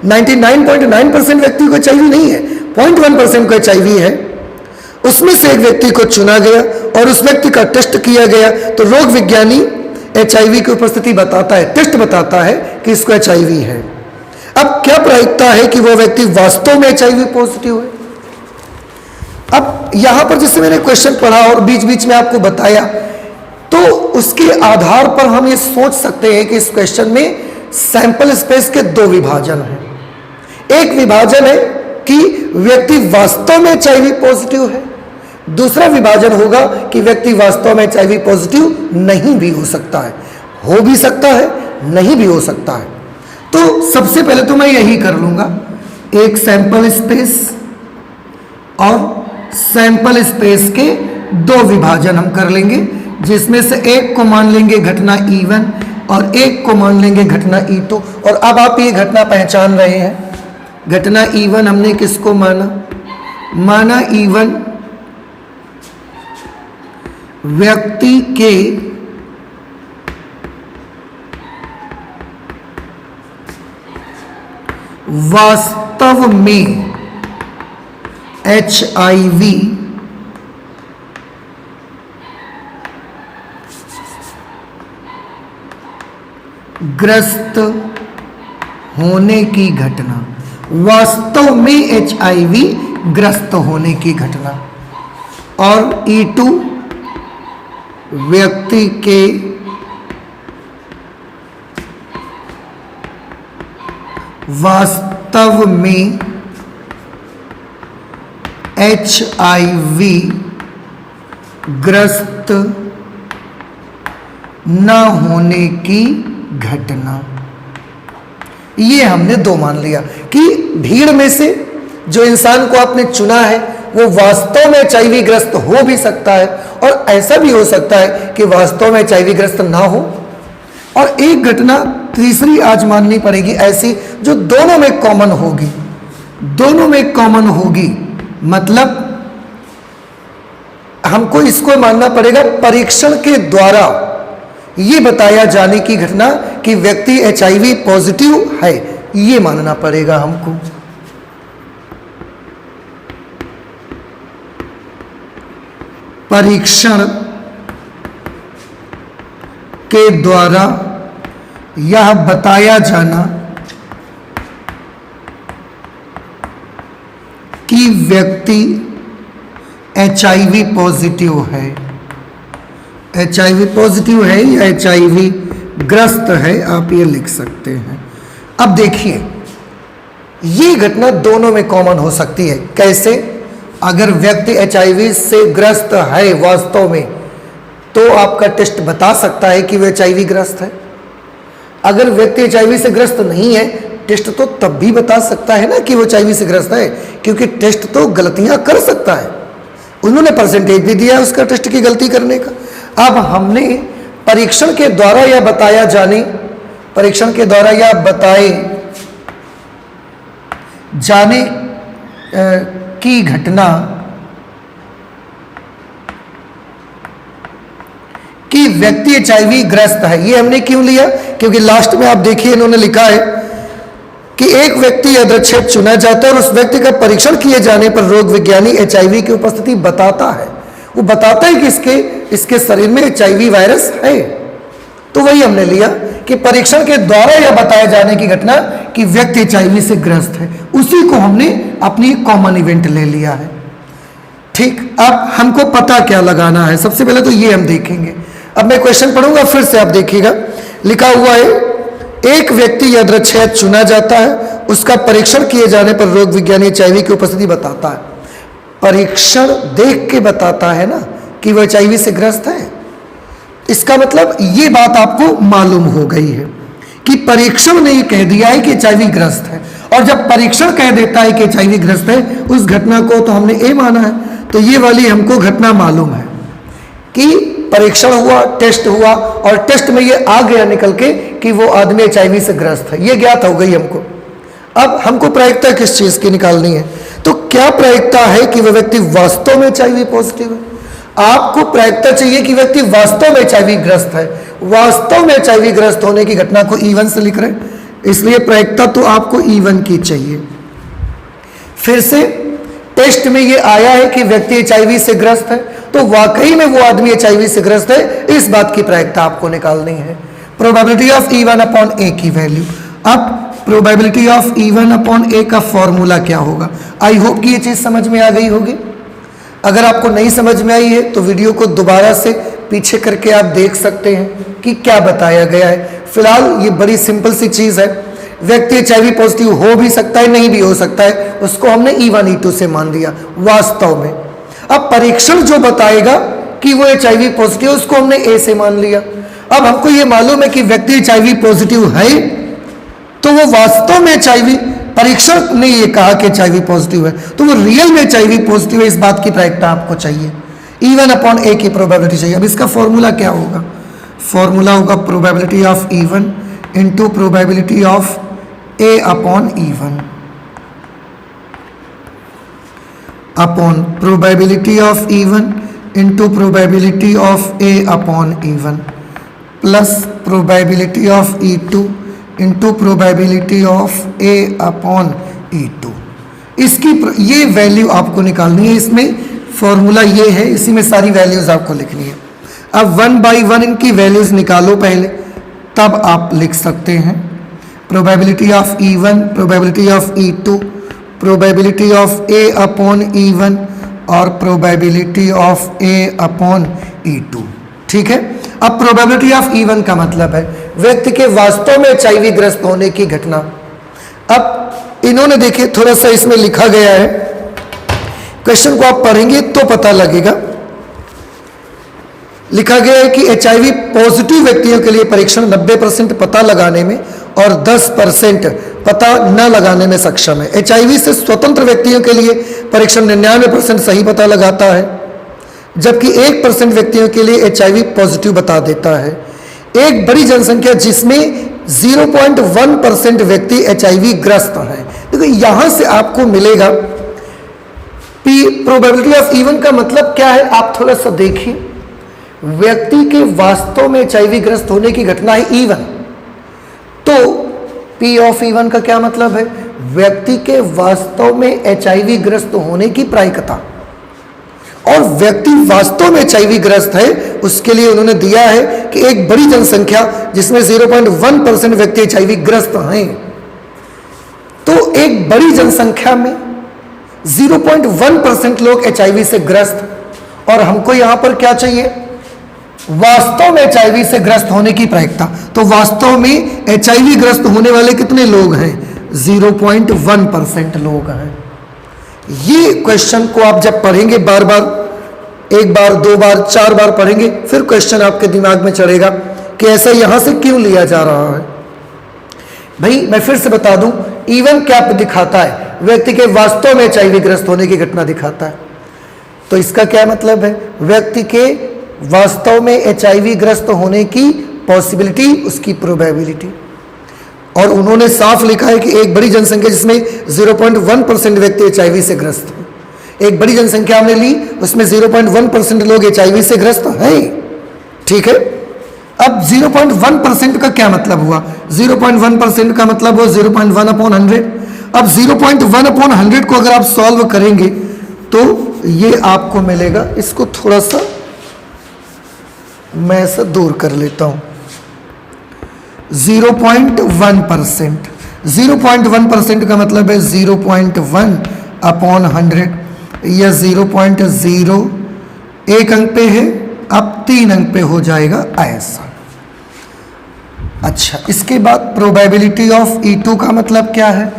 99.9% व्यक्ति को HIV नहीं है, 0.1% को HIV है। उसमें से एक व्यक्ति को चुना गया और उस व्यक्ति का टेस्ट किया गया, तो रोग विज्ञानी HIV की उपस्थिति बताता है, टेस्ट बताता है कि इसको HIV है। अब क्या प्रायिकता है कि वो व्यक्ति वास्तव में HIV पॉजिटिव है? अब यहां पर जैसे मैंने क्वेश्चन पढ़ा और बीच बीच में आपको बताया, तो उसके आधार पर हम ये सोच सकते हैं कि इस क्वेश्चन में सैंपल स्पेस के दो विभाजन हैं। एक विभाजन है कि व्यक्ति वास्तव में HIV पॉजिटिव है, दूसरा विभाजन होगा कि व्यक्ति वास्तव में HIV पॉजिटिव नहीं भी हो सकता है, हो भी सकता है, नहीं भी हो सकता है। तो सबसे पहले तो मैं यही कर लूंगा, एक सैंपल स्पेस और सैंपल स्पेस के दो विभाजन हम कर लेंगे, जिसमें से एक को मान लेंगे घटना E1 और एक को मान लेंगे घटना E2। और अब आप ये घटना पहचान रहे हैं, घटना E1 हमने किसको माना E1 व्यक्ति के वास्तव में HIV ग्रस्त होने की घटना, वास्तव में HIV ग्रस्त होने की घटना। और E2 व्यक्ति के वास्तव में HIV ग्रस्त न होने की घटना। ये हमने दो मान लिया कि भीड़ में से जो इंसान को आपने चुना है वो वास्तव में एचआईवी ग्रस्त हो भी सकता है, और ऐसा भी हो सकता है कि वास्तव में एचआईवी ग्रस्त ना हो। और एक घटना तीसरी आज माननी पड़ेगी ऐसी जो दोनों में कॉमन होगी, दोनों में कॉमन होगी, मतलब हमको इसको मानना पड़ेगा परीक्षण के द्वारा ये बताया जाने की घटना कि व्यक्ति एचआईवी पॉजिटिव है, ये मानना पड़ेगा हमको। परीक्षण के द्वारा यह बताया जाना कि व्यक्ति एचआईवी पॉजिटिव है, एचआईवी पॉजिटिव है या एचआईवी ग्रस्त है, आप ये लिख सकते हैं। अब देखिए ये घटना दोनों में कॉमन हो सकती है। कैसे? अगर व्यक्ति एचआईवी से ग्रस्त है वास्तव में, तो आपका टेस्ट बता सकता है कि वह एचआईवी ग्रस्त है। अगर व्यक्ति एचआईवी से ग्रस्त नहीं है, टेस्ट तो तब भी बता सकता है ना कि वो एचआईवी से ग्रस्त है, क्योंकि टेस्ट तो गलतियां कर सकता है। उन्होंने परसेंटेज भी दिया है उसका टेस्ट की गलती करने का। अब हमने परीक्षण के द्वारा यह बताया जाने, परीक्षण के द्वारा यह बताए जाने की घटना कि व्यक्ति एचआईवी ग्रस्त है, ये हमने क्यों लिया? क्योंकि लास्ट में आप देखिए इन्होंने लिखा है कि एक व्यक्ति यादृच्छिक चुना जाता है और उस व्यक्ति का परीक्षण किए जाने पर रोग विज्ञानी एचआईवी की उपस्थिति बताता है। वो बताता है कि इसके शरीर में एचआईवी वायरस है। तो वही हमने लिया कि परीक्षण के द्वारा यह बताया जाने की घटना कि व्यक्ति एचआईवी से ग्रस्त है, उसी को हमने अपनी कॉमन इवेंट ले लिया है। ठीक, अब हमको पता क्या लगाना है, सबसे पहले तो ये हम देखेंगे। अब मैं क्वेश्चन पढ़ूंगा, फिर से आप देखिएगा। लिखा हुआ है एक व्यक्ति यादृच्छिक चुना जाता है, उसका परीक्षण किए जाने पर रोग विज्ञानी एचआईवी की उपस्थिति बताता है। परीक्षण देख के बताता है ना कि वह एचआईवी से ग्रस्त है। इसका मतलब ये बात आपको मालूम हो गई है कि परीक्षण ने ये कह दिया है कि एचआईवी ग्रस्त है, और जब परीक्षण कह देता है कि एचआईवी ग्रस्त है, उस घटना को तो हमने ए माना है। तो ये वाली हमको घटना मालूम है कि परीक्षण हुआ, टेस्ट हुआ, और टेस्ट में ये आ गया निकल के कि वो आदमी एचआईवी से ग्रस्त है, ये ज्ञात हो गई हमको। अब हमको प्रायिकता किस चीज की निकालनी है? तो क्या प्रायिकता है कि वह व्यक्ति वास्तव में एचआईवी पॉजिटिव है? आपको प्रायिकता चाहिए कि व्यक्ति वास्तव में एचआईवी ग्रस्त है। वास्तव में एचआईवी ग्रस्त होने की घटना को E1 से लिख रहे हैं, इसलिए प्रायिकता तो आपको E1 की चाहिए। फिर से टेस्ट में ये आया है कि व्यक्ति एचआईवी से ग्रस्त है, तो वाकई में वो आदमी एचआईवी से ग्रस्त है, इस बात की प्रायिकता आपको निकालनी है। प्रोबेबिलिटी ऑफ E1 अपॉन ए की वैल्यू। अब प्रोबेबिलिटी ऑफ E1 अपॉन ए का फॉर्मूला क्या होगा? आई होप कि ये चीज समझ में आ गई होगी। अगर आपको नहीं समझ में आई है तो वीडियो को दोबारा से पीछे करके आप देख सकते हैं कि क्या बताया गया है। फिलहाल ये बड़ी सिंपल सी चीज है। व्यक्ति एचआईवी पॉजिटिव हो भी सकता है, नहीं भी हो सकता है, उसको हमने E1 E2 से मान दिया वास्तव में। अब परीक्षण जो बताएगा कि वो एचआईवी पॉजिटिव, उसको हमने ए से मान लिया। अब हमको ये मालूम है कि व्यक्ति एचआईवी पॉजिटिव है, तो वो वास्तव में एचआईवी, परीक्षण ने ये कहा कि एचआईवी पॉजिटिव है, तो वो रियल में एचआईवी पॉजिटिव है, इस बात की प्रायिकता आपको चाहिए। E1 अपॉन ए की प्रोबेबिलिटी चाहिए। अब इसका फॉर्मूला क्या होगा? फॉर्मूला होगा probability of E1 into probability of A upon E1 upon probability of E1 into probability of A upon E1 plus probability of E2 into probability of A upon E2। इसकी ये वैल्यू आपको निकालनी है। इसमें फॉर्मूला ये है, इसी में सारी वैल्यूज आपको लिखनी है। अब 1 बाई 1 इनकी वैल्यूज निकालो पहले, तब आप लिख सकते हैं probability of E1, probability of E2, probability of A upon E1 और probability of A upon E2। ठीक है। अब प्रोबेबिलिटी ऑफ E1 का मतलब है व्यक्ति के वास्तव में एचआईवी ग्रस्त होने की घटना। अब इन्होंने देखिए थोड़ा सा इसमें लिखा गया है, क्वेश्चन को आप पढ़ेंगे तो पता लगेगा। लिखा गया है कि HIV पॉजिटिव व्यक्तियों के लिए परीक्षण 90% पता लगाने में और 10% पता न लगाने में सक्षम है। HIV से स्वतंत्र व्यक्तियों के लिए परीक्षण 99% सही पता लगाता है, जबकि 1% व्यक्तियों के लिए HIV पॉजिटिव बता देता है। एक बड़ी जनसंख्या जिसमें 0.1% व्यक्ति HIV ग्रस्त हैं। देखो यहां से आपको मिलेगा प्रोबेबिलिटी ऑफ इवन का मतलब क्या है, आप थोड़ा सा देखिए। व्यक्ति के वास्तव में HIV ग्रस्त होने की घटना है इवन, तो P ऑफ इवन का क्या मतलब है, व्यक्ति के वास्तव में HIV ग्रस्त होने की प्रायिकता। और व्यक्ति वास्तव में HIV ग्रस्त है उसके लिए उन्होंने दिया है कि एक बड़ी जनसंख्या जिसमें 0.1% व्यक्ति HIV ग्रस्त हैं। तो एक बड़ी जनसंख्या में 0.1% लोग HIV से ग्रस्त, और हमको यहां पर क्या चाहिए, वास्तव में HIV से ग्रस्त होने की प्रायिकता। तो वास्तव में HIV ग्रस्त होने वाले कितने लोग हैं, 0.1% लोग हैं। ये क्वेश्चन को आप जब पढ़ेंगे बार बार, एक बार, दो बार, चार बार पढ़ेंगे, फिर क्वेश्चन आपके दिमाग में चढ़ेगा कि ऐसा यहां से क्यों लिया जा रहा है। भाई मैं फिर से बता दूं, इवन क्या दिखाता है, व्यक्ति के वास्तव में HIV ग्रस्त होने की घटना दिखाता है। तो इसका क्या मतलब है, व्यक्ति के वास्तव में HIV ग्रस्त होने की पॉसिबिलिटी, उसकी प्रोबेबिलिटी। और उन्होंने साफ लिखा है कि एक बड़ी जनसंख्या जिसमें 0.1% व्यक्ति HIV से ग्रस्त हैं। एक बड़ी जनसंख्या हमने ली, उसमें 0.1% लोग HIV से ग्रस्त हैं, ठीक है। अब 0.1% का क्या मतलब हुआ, 0.1% का मतलब हुआ 0.1/100। अब 0.1/100 को अगर आप सॉल्व करेंगे तो ये आपको मिलेगा, इसको थोड़ा सा मैं ऐसा दूर कर लेता हूं, 0.1%। 0.1% का मतलब है 0.1/100 या 0.0, एक अंक पे है, अब 3 अंक पे हो जाएगा ऐसा। अच्छा, इसके बाद प्रोबेबिलिटी ऑफ E2 का मतलब क्या है,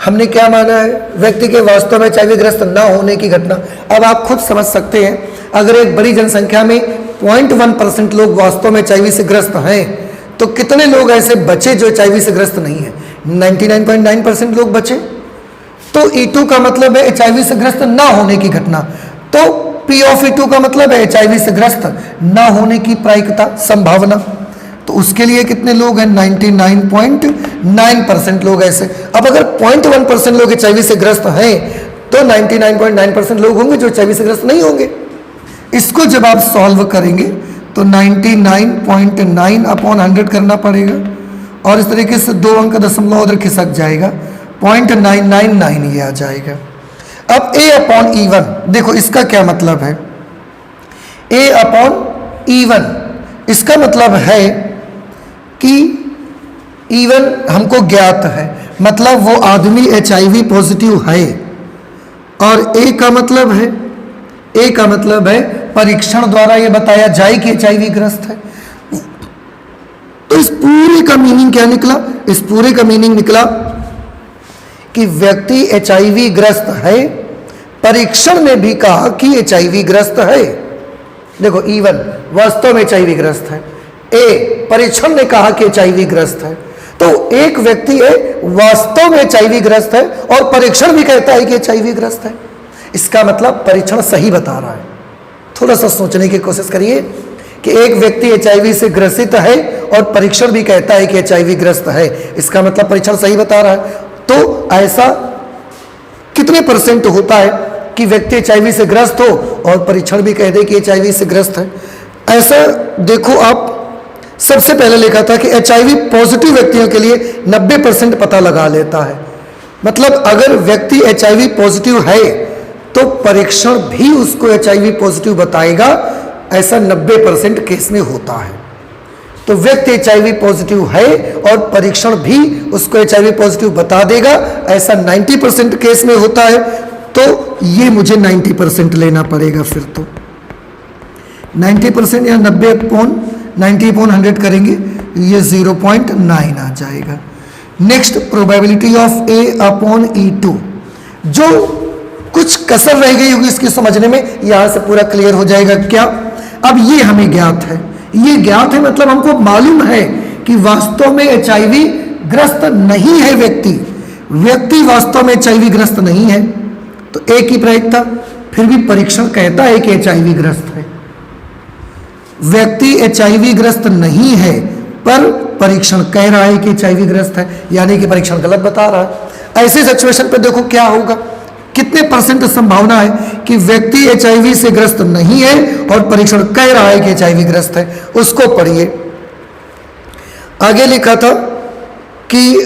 हमने क्या माना है, व्यक्ति के वास्तव में HIV ग्रस्त ना होने की घटना। अब आप खुद समझ सकते हैं, अगर एक बड़ी जनसंख्या में 0.1% लोग वास्तव में HIV से ग्रस्त हैं, तो कितने लोग ऐसे बचे जो HIV से ग्रस्त नहीं है, 99.9% लोग बचे। तो E2 का मतलब है HIV से ग्रस्त ना होने की घटना। तो P ऑफ E2 का मतलब है HIV से ग्रस्त ना होने की प्रायिकता, संभावना। तो उसके लिए कितने लोग हैं, 99.9% लोग ऐसे। अब अगर 0.1% लोग HIV से ग्रस्त हैं तो 99.9% लोग होंगे जो HIV से ग्रस्त नहीं होंगे। इसको जब आप सॉल्व करेंगे तो 99.9/100 करना पड़ेगा, और इस तरीके से 2 अंक का दशमलव उधर खिसक जाएगा, 0.999 ये आ जाएगा। अब A/E1 देखो, इसका क्या मतलब है, A/E1 इसका मतलब है कि इवन हमको ज्ञात है, मतलब वो आदमी HIV पॉजिटिव है। और A का मतलब है परीक्षण द्वारा ये बताया जाए कि HIV ग्रस्त है। तो इस पूरे का मीनिंग क्या निकला, इस पूरे का मीनिंग निकला कि व्यक्ति HIV ग्रस्त है, परीक्षण ने भी कहा कि HIV ग्रस्त है। देखो, E1 वास्तव में HIV ग्रस्त है, A परीक्षण ने कहा कि HIV ग्रस्त है। तो एक व्यक्ति है वास्तव में HIV ग्रस्त है और परीक्षण भी कहता है कि HIV ग्रस्त है। इसका मतलब परीक्षण सही बता रहा है। थोड़ा सा सोचने की कोशिश करिए कि एक व्यक्ति HIV से ग्रसित है और परीक्षण भी कहता है कि HIV ग्रस्त है, इसका मतलब परीक्षण सही बता रहा है। तो ऐसा कितने % होता है कि व्यक्ति HIV से ग्रस्त हो और परीक्षण भी कह दे कि HIV से ग्रस्त है। ऐसा देखो, आप सबसे पहले लिखा था कि HIV पॉजिटिव व्यक्तियों के लिए 90% पता लगा लेता है। मतलब अगर व्यक्ति HIV पॉजिटिव है तो परीक्षण भी उसको HIV पॉजिटिव बताएगा, ऐसा 90% केस में होता है। तो व्यक्ति HIV पॉजिटिव है और परीक्षण भी उसको HIV पॉजिटिव बता देगा, ऐसा 90% केस में होता है। तो ये मुझे 90% लेना पड़ेगा, फिर तो 90% या 90/100 करेंगे, ये 0.9 आ जाएगा। नेक्स्ट, प्रोबेबिलिटी ऑफ A/E2, जो कुछ कसर रह गई होगी इसके समझने में, यहां से पूरा क्लियर हो जाएगा। क्या, अब ये हमें ज्ञात है, ये ज्ञात है मतलब हमको मालूम है कि वास्तव में HIV ग्रस्त नहीं है व्यक्ति वास्तव में HIV ग्रस्त नहीं है, तो एक ही प्रायिकता। फिर भी परीक्षण कहता है कि HIV ग्रस्त है, व्यक्ति HIV ग्रस्त नहीं है पर परीक्षण कह रहा है कि HIV ग्रस्त है, यानी कि परीक्षण गलत बता रहा है। ऐसे सिचुएशन पे देखो क्या होगा, कितने % संभावना है कि व्यक्ति HIV से ग्रस्त नहीं है और परीक्षण कह रहा है कि HIV ग्रस्त है। उसको पढ़िए। आगे लिखा था कि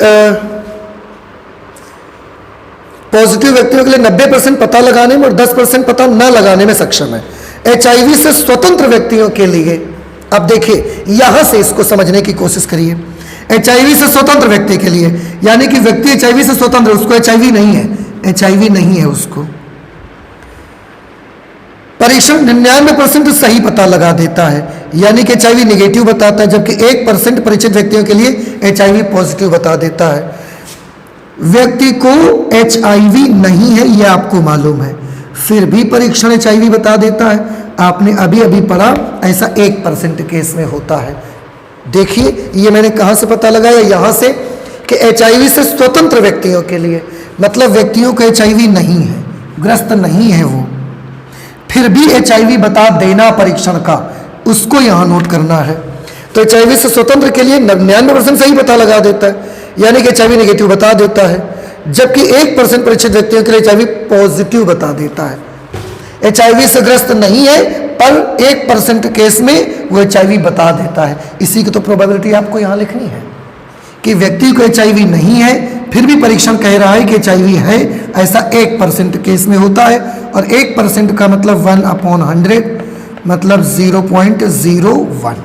पॉजिटिव व्यक्तियों के लिए 90% पता लगाने में और 10% पता न लगाने में सक्षम है। HIV से स्वतंत्र व्यक्तियों के लिए, अब देखिए यहां से इसको समझने की कोशिश करिए। HIV से स्वतंत्र व्यक्ति के लिए, यानी कि व्यक्ति HIV से स्वतंत्र, उसको HIV नहीं है, HIV नहीं है उसको। परीक्षण 99% सही पता लगा देता है, यानी कि HIV निगेटिव बताता है, जबकि 1% परीक्षित व्यक्तियों के लिए HIV पॉजिटिव बता देता है। व्यक्ति को HIV नहीं है यह आपको मालूम है, फिर भी परीक्षण HIV बता देता है। आपने अभी अभी पढ़ा, ऐसा 1% केस में होता है। देखिए ये मैंने कहां से पता लगाया, यहां से कि HIV से स्वतंत्र व्यक्तियों के लिए, मतलब व्यक्तियों को HIV नहीं है, ग्रस्त नहीं है वो, फिर भी HIV बता देना परीक्षण का, उसको यहां नोट करना है। तो HIV से स्वतंत्र के लिए 99% सही पता लगा देता है, यानी कि HIV नेगेटिव बता देता है, जबकि 1% परीक्षित व्यक्तियों के लिए HIV पॉजिटिव बता देता है। HIV से ग्रस्त नहीं है पर 1% केस में वो HIV बता देता है। इसी की तो प्रोबेबिलिटी आपको यहां लिखनी है कि व्यक्ति को HIV नहीं है फिर भी परीक्षण कह रहा है कि HIV है, ऐसा 1% केस में होता है। और 1% का मतलब 1/100, मतलब 0.01।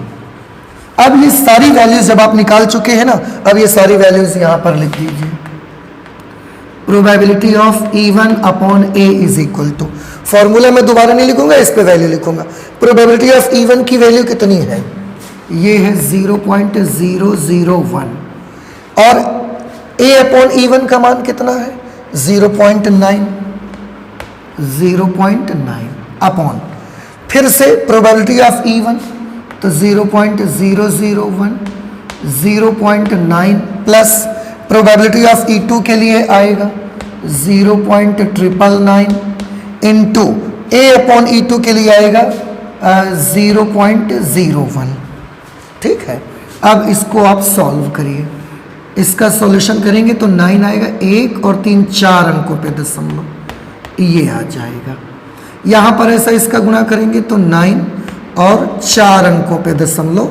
अब ये सारी वैल्यूज जब आप निकाल चुके हैं ना, अब ये सारी वैल्यूज यहां पर लिख दीजिए। Probability of E1/A is equal to, formula में दोबारा नहीं लिखूंगा, इस पे वैल्यू लिखूंगा। प्रोबेबिलिटी ऑफ E1 की वैल्यू कितनी है, ये है 0.001 और A/E1 का मान कितना है 0.9 अपॉन, फिर से प्रोबेबिलिटी ऑफ E1 तो 0.001 0.9 प्लस प्रोबेबिलिटी ऑफ E2 के लिए आएगा 0.999 इंटू A/E2 के लिए आएगा 0.01। ठीक है, अब इसको आप सॉल्व करिए। इसका सॉल्यूशन करेंगे तो 9 आएगा, 1 और 3 4 अंकों पे दशमलव, ये आ जाएगा। यहाँ पर ऐसा इसका गुणा करेंगे तो 9 और 4 अंकों पे दशमलव,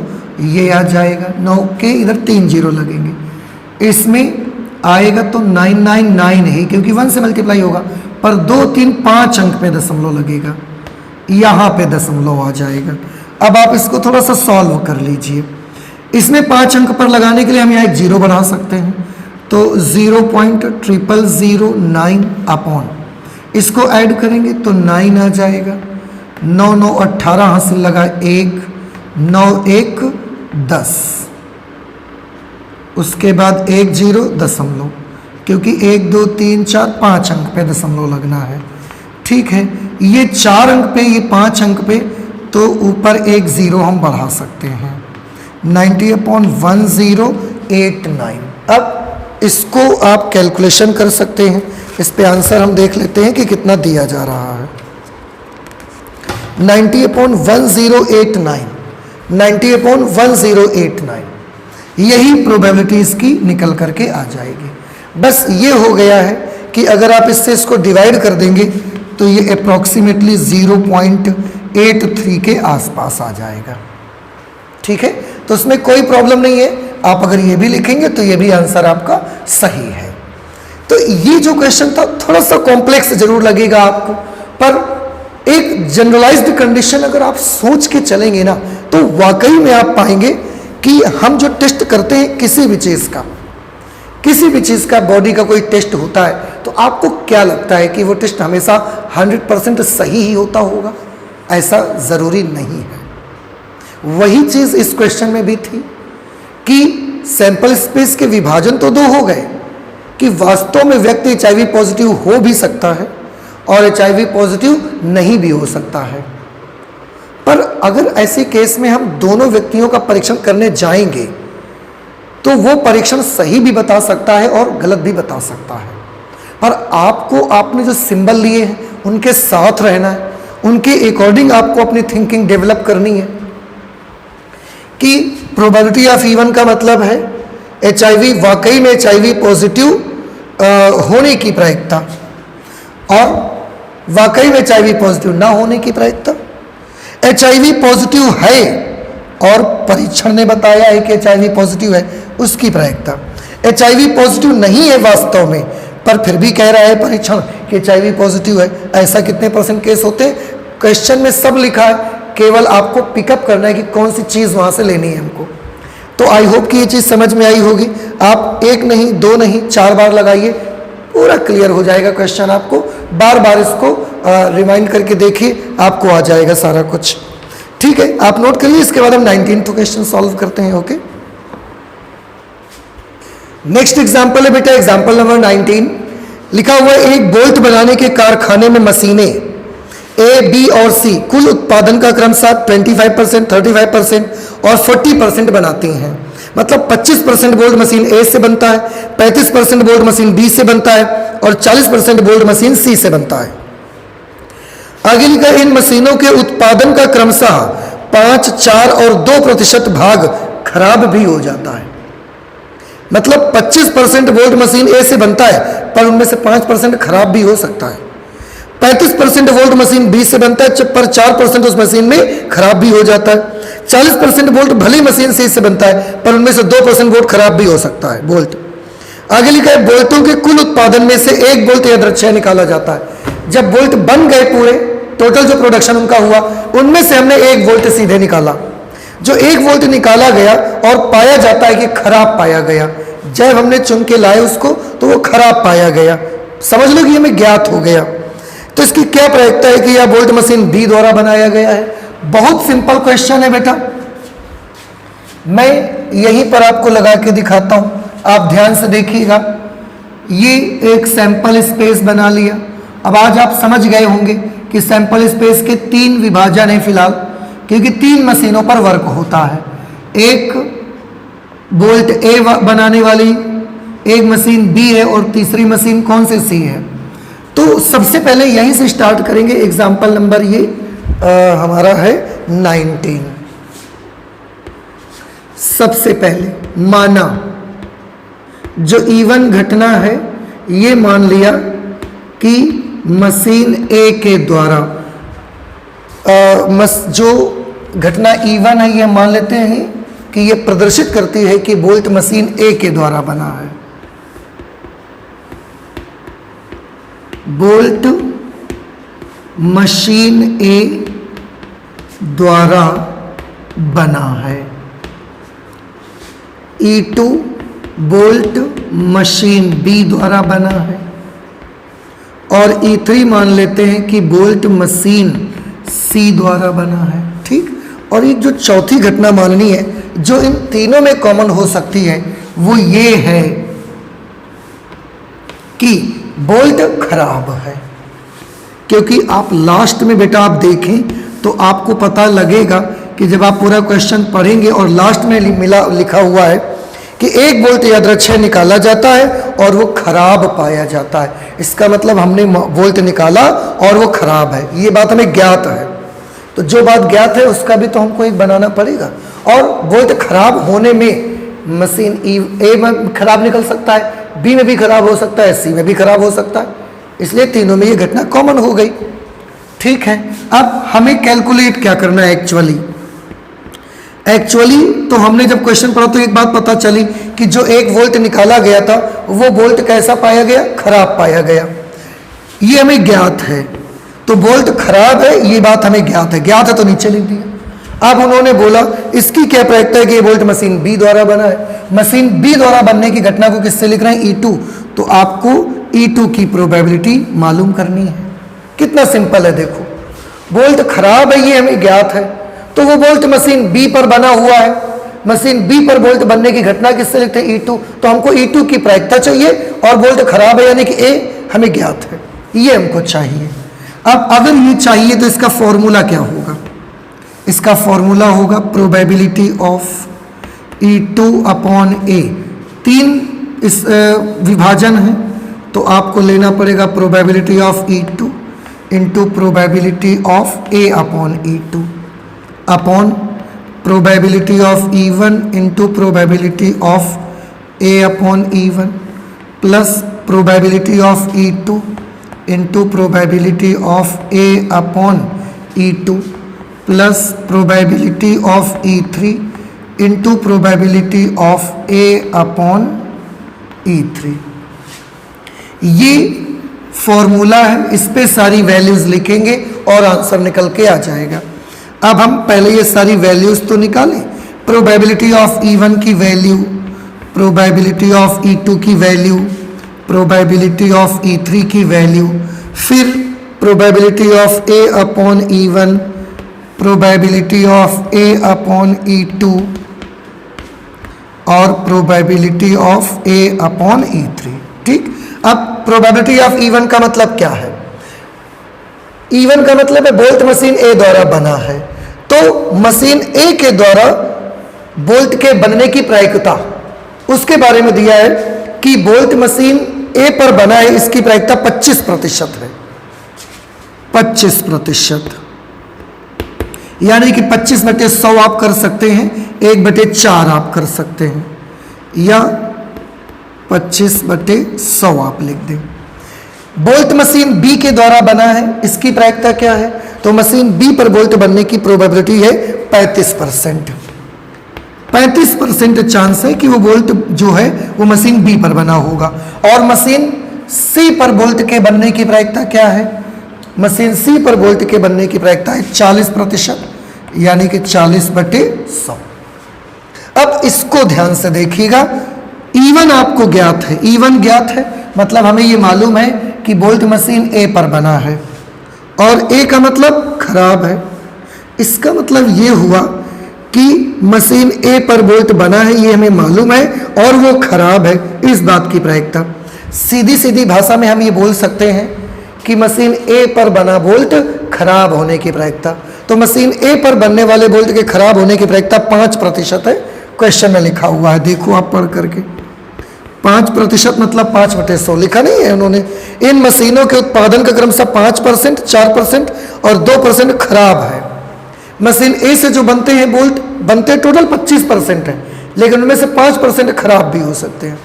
ये आ जाएगा। 9 के इधर 3 0 लगेंगे, इसमें आएगा तो 999 है क्योंकि 1 से मल्टीप्लाई होगा, पर 2 3 5 अंक पे दशमलव लगेगा, यहाँ पे दशमलव आ जाएगा। अब आप इसको थोड़ा सा सॉल्व कर लीजिए। इसमें 5 अंक पर लगाने के लिए हम यहाँ एक 0 बना सकते हैं, तो 0.0009 अपॉन, इसको ऐड करेंगे तो 9 आ जाएगा। 9 9 18 हासिल लगा 1, 9 1 10, उसके बाद 1 0 दशमलव, क्योंकि 1 2 3 4 5 अंक पे दशमलव लगना है। ठीक है, ये 4 अंक पे, ये 5 अंक पे, तो ऊपर एक 0 हम बढ़ा सकते हैं, 90/1089। अब इसको आप कैलकुलेशन कर सकते हैं, इस पे आंसर हम देख लेते हैं कि कितना दिया जा रहा है। 90/1089, 90/1089, यही प्रोबेबिलिटी इसकी निकल करके आ जाएगी। बस ये हो गया है कि अगर आप इससे इसको डिवाइड कर देंगे तो ये अप्रॉक्सीमेटली 0.83 के आसपास आ जाएगा। ठीक है, तो उसमें कोई प्रॉब्लम नहीं है, आप अगर ये भी लिखेंगे तो ये भी आंसर आपका सही है। तो ये जो क्वेश्चन था थोड़ा सा कॉम्प्लेक्स जरूर लगेगा आपको, पर एक जनरलाइज्ड कंडीशन अगर आप सोच के चलेंगे ना तो वाकई में आप पाएंगे कि हम जो टेस्ट करते हैं किसी भी चीज़ का बॉडी का कोई टेस्ट होता है, तो आपको क्या लगता है कि वो टेस्ट हमेशा 100% सही ही होता होगा? ऐसा ज़रूरी नहीं है। वही चीज़ इस क्वेश्चन में भी थी कि सैंपल स्पेस के विभाजन तो 2 हो गए कि वास्तव में व्यक्ति HIV पॉजिटिव हो भी सकता है और HIV पॉजिटिव नहीं भी हो सकता है, पर अगर ऐसे केस में हम दोनों व्यक्तियों का परीक्षण करने जाएंगे तो वो परीक्षण सही भी बता सकता है और गलत भी बता सकता है। पर आपको आपने जो सिंबल लिए हैं उनके साथ रहना है, उनके अकॉर्डिंग आपको अपनी थिंकिंग डेवलप करनी है। कि प्रोबेबिलिटी ऑफ इवन का मतलब है HIV, वाकई में HIV पॉजिटिव होने की प्रायिकता और वाकई में HIV पॉजिटिव ना होने की प्रायिकता। HIV पॉजिटिव है और परीक्षण ने बताया है कि HIV पॉजिटिव है, उसकी प्रायिकता। HIV पॉजिटिव नहीं है वास्तव में, पर फिर भी कह रहा है परीक्षण कि HIV पॉजिटिव है। ऐसा कितने % केस होते हैं? क्वेश्चन में सब लिखा है, केवल आपको पिकअप करना है कि कौन सी चीज़ वहाँ से लेनी है हमको। तो आई होप कि ये चीज़ समझ में आई होगी। आप 1 नहीं 2 नहीं 4 बार लगाइए, पूरा क्लियर हो जाएगा क्वेश्चन। आपको बार बार इसको रिमाइंड करके देखिए, आपको आ जाएगा सारा कुछ। ठीक है, आप नोट करिए। इसके बाद हम 19th क्वेश्चन सॉल्व करते हैं। ओके, नेक्स्ट एग्जाम्पल है बेटा, एग्जाम्पल नंबर 19। लिखा हुआ है एक बोल्ट बनाने के कारखाने में मशीनें A, B और C कुल उत्पादन का क्रमशः 25%, 35% और 40% बनाती हैं। मतलब 25% बोल्ट मशीन A से बनता है, 35% बोल्ट मशीन B से बनता है और 40% बोल्ट मशीन C से बनता है। आगे लिखा इन मशीनों के उत्पादन का क्रमशः 5, 4 और 2% भाग खराब भी हो जाता है। मतलब 25% बोल्ट मशीन A से बनता है, पर उनमें से 5% खराब भी हो सकता है। 35% वोल्ट मशीन B से बनता है, पर 4% उस मशीन में खराब भी हो जाता है। 40% वोल्ट भली मशीन C से बनता है, पर उनमें से 2% वोल्ट खराब भी हो सकता है बोल्ट। आगे लिखा है बोल्टों के कुल उत्पादन में से 1 बोल्ट यादृच्छिक निकाला जाता है। जब बोल्ट बन गए पूरे, टोटल जो प्रोडक्शन उनका हुआ, उनमें से हमने 1 वोल्ट सीधे निकाला। जो 1 वोल्ट निकाला गया और पाया जाता है कि खराब पाया गया। जब हमने चुन के लाए उसको तो वो खराब पाया गया, समझ लो कि हमें ज्ञात हो गया। तो इसकी क्या प्रायिकता है कि यह बोल्ट मशीन B द्वारा बनाया गया है? बहुत सिंपल क्वेश्चन है बेटा, मैं यहीं पर आपको लगा के दिखाता हूं, आप ध्यान से देखिएगा। ये एक सैंपल स्पेस बना लिया। अब आज आप समझ गए होंगे कि सैंपल स्पेस के 3 विभाजन है फिलहाल, क्योंकि 3 मशीनों पर वर्क होता है। एक बोल्ट A बनाने वाली एक मशीन B है और तीसरी मशीन कौन सी C है। तो सबसे पहले यहीं से स्टार्ट करेंगे। एग्जाम्पल नंबर ये हमारा है 19। सबसे पहले माना जो इवन घटना है, ये मान लिया कि मशीन A के द्वारा जो घटना इवन है, ये मान लेते हैं कि ये प्रदर्शित करती है कि बोल्ट मशीन A के द्वारा बना है। बोल्ट मशीन A द्वारा बना है। E2 बोल्ट मशीन B द्वारा बना है और E3 मान लेते हैं कि बोल्ट मशीन C द्वारा बना है। ठीक, और एक जो चौथी घटना माननी है जो इन तीनों में कॉमन हो सकती है, वो ये है कि बोल्ट खराब है। क्योंकि आप लास्ट में बेटा आप देखें तो आपको पता लगेगा कि जब आप पूरा क्वेश्चन पढ़ेंगे और लास्ट में लिखा हुआ है कि एक बोल्ट यादृच्छिक निकाला जाता है और वो खराब पाया जाता है। इसका मतलब हमने बोल्ट निकाला और वो खराब है, ये बात हमें ज्ञात है। तो जो बात ज्ञात है उसका भी तो हमको एक बनाना पड़ेगा। और बोल्ट खराब होने में मशीन A में खराब निकल सकता है, B में भी खराब हो सकता है, C में भी खराब हो सकता है, इसलिए तीनों में ये घटना कॉमन हो गई। ठीक है, अब हमें कैलकुलेट क्या करना है एक्चुअली तो हमने जब क्वेश्चन पढ़ा तो एक बात पता चली कि जो 1 वोल्ट निकाला गया था वो वोल्ट कैसा पाया गया? खराब पाया गया। ये हमें ज्ञात है, तो वोल्ट खराब है, ये बात हमें ज्ञात है तो नीचे लिख दिया। अब उन्होंने बोला इसकी क्या प्रायिकता है कि ये वोल्ट मशीन B द्वारा बना है। मशीन B द्वारा बनने की घटना को किससे लिख रहे हैं? E2। तो आपको E2 की प्रोबेबिलिटी मालूम करनी है। कितना सिंपल है, देखो वोल्ट खराब है ये हमें ज्ञात है, तो वो वोल्ट मशीन B पर बना हुआ है। मशीन B पर वोल्ट बनने की घटना किससे लिखते हैं? E2। तो हमको E2 की प्रायिकता चाहिए और वोल्ट खराब है यानी कि A हमें ज्ञात है, ये हमको चाहिए। अब अगर ये चाहिए तो इसका फॉर्मूला क्या होगा? इसका फॉर्मूला होगा probability of E2 upon A। 3 इस विभाजन है, तो आपको लेना पड़ेगा probability of E2 into probability of A upon E2 upon probability of E1 into probability of A upon E1 plus probability of E2 into probability of A upon E2 plus probability of E3 into probability of A upon E3। ये फॉर्मूला है, इस पे सारी वैल्यूज लिखेंगे और आंसर निकल के आ जाएगा। अब हम पहले ये सारी वैल्यूज तो निकालें। प्रोबेबिलिटी ऑफ E1 की वैल्यू, प्रोबेबिलिटी ऑफ E2 की वैल्यू, प्रोबेबिलिटी ऑफ E3 की वैल्यू, फिर probability of A upon E1, probability of A upon E2 और probability of A upon E3। ठीक, अब प्रोबेबिलिटी ऑफ E1 का मतलब क्या है? E1 का मतलब है बोल्ट मशीन A द्वारा बना है, तो मशीन A के द्वारा बोल्ट के बनने की प्रायिकता, उसके बारे में दिया है कि बोल्ट मशीन A पर बना है, इसकी प्रायिकता 25% है। 25%, यानी कि 25/100 आप कर सकते हैं, 1/4 आप कर सकते हैं, या 25/100 आप लिख दें। बोल्ट मशीन B के द्वारा बना है, इसकी प्रायिकता क्या है? तो मशीन B पर बोल्ट बनने की प्रोबेबिलिटी है 35%। 35% चांस है कि वो बोल्ट जो है वो मशीन B पर बना होगा। और मशीन C पर बोल्ट के बनने की प्रायिकता क्या है? मशीन C पर बोल्ट के बनने की प्रायिकता है 40%, यानी कि 40/100। अब इसको ध्यान से देखिएगा, E1 आपको ज्ञात है, E1 ज्ञात है, मतलब हमें ये मालूम है कि बोल्ट मशीन A पर बना है, और A का मतलब खराब है। इसका मतलब ये हुआ कि मशीन A पर बोल्ट बना है, ये हमें मालूम है, और वो खराब है, इस बात की प्रायिकता। सीधी सीधी भाषा में हम ये बोल सकते हैं कि मशीन A पर बना बोल्ट खराब होने की प्रायिकता। तो मशीन A पर बनने वाले बोल्ट के खराब होने की प्रायिकता 5% है। क्वेश्चन में लिखा हुआ है, देखो आप पढ़ करके। 5% मतलब 5/100 लिखा नहीं है उन्होंने। इन मशीनों के उत्पादन का क्रमशः 5%, 4% और 2% खराब है। मशीन A से जो बनते हैं बोल्ट, बनते टोटल 25% है, लेकिन उनमें से 5% खराब भी हो सकते हैं।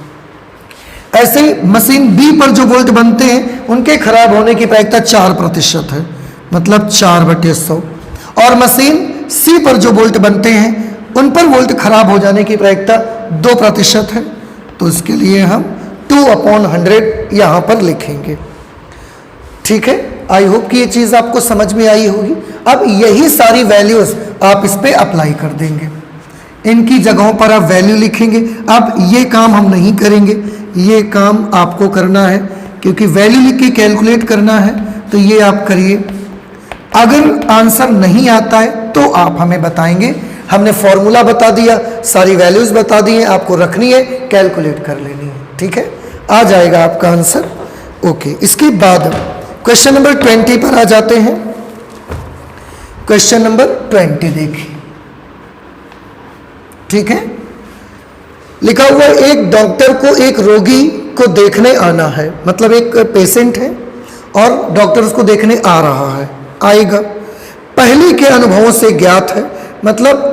ऐसे ही मशीन B पर जो बोल्ट बनते हैं उनके खराब होने की प्रायिकता 4% है, मतलब 4/100। और मशीन C पर जो बोल्ट बनते हैं उन पर बोल्ट खराब हो जाने की प्रायिकता 2% है, तो इसके लिए हम 2/100 यहाँ पर लिखेंगे। ठीक है, आई होप कि ये चीज़ आपको समझ में आई होगी। अब यही सारी वैल्यूज आप इस पे अप्लाई कर देंगे, इनकी जगहों पर आप वैल्यू लिखेंगे। अब ये काम हम नहीं करेंगे, ये काम आपको करना है, क्योंकि वैल्यू लिख के कैलकुलेट करना है, तो ये आप करिए। अगर आंसर नहीं आता है तो आप हमें बताएंगे, हमने फॉर्मूला बता दिया, सारी वैल्यूज बता दी हैं, आपको रखनी है, कैलकुलेट कर लेनी है। ठीक है, आ जाएगा आपका आंसर। ओके, इसके बाद क्वेश्चन नंबर 20 पर आ जाते हैं। क्वेश्चन नंबर 20 देखिए। ठीक है, लिखा हुआ है एक डॉक्टर को एक रोगी को देखने आना है, मतलब एक पेशेंट है और डॉक्टर उसको देखने आ रहा है, आएगा। पहले के अनुभवों से ज्ञात है, मतलब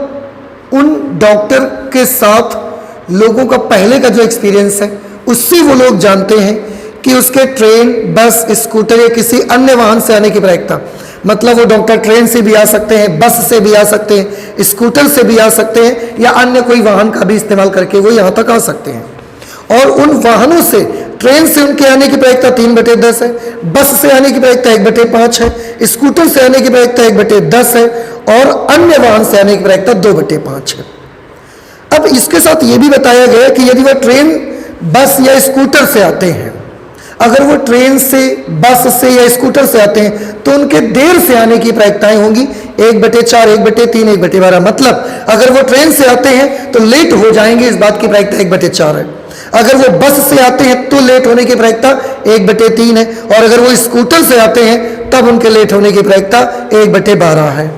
उन डॉक्टर के साथ लोगों का पहले का जो एक्सपीरियंस है उससे वो लोग जानते हैं कि उसके ट्रेन, बस, स्कूटर या किसी अन्य वाहन से आने की प्रायिकता, मतलब वो डॉक्टर ट्रेन से भी आ सकते हैं, बस से भी आ सकते हैं, स्कूटर से भी आ सकते हैं, या अन्य कोई वाहन का भी इस्तेमाल करके वो यहाँ तक आ सकते हैं। और उन वाहनों से, ट्रेन से उनके आने की प्रायिकता 3/10 है, बस से आने की प्रायिकता 1/5 है, स्कूटर से आने की प्रायिकता 1/10 है, और अन्य वाहन से आने की प्रायिकता 2/5 है। अब इसके साथ ये भी बताया गया कि यदि वह ट्रेन, बस या स्कूटर से आते हैं, अगर वो ट्रेन से, बस से या स्कूटर से आते हैं तो उनके देर से आने की प्रायिकताएं होंगी 1/4, 1/3, 1/12। मतलब अगर वो ट्रेन से आते हैं तो लेट हो जाएंगे, इस बात की प्रायिकता 1/4 है। अगर वो बस से आते हैं तो लेट होने की प्रायिकता 1/3 है, और अगर वो स्कूटर से आते हैं तब उनके लेट होने की प्रायिकता 1/12 है।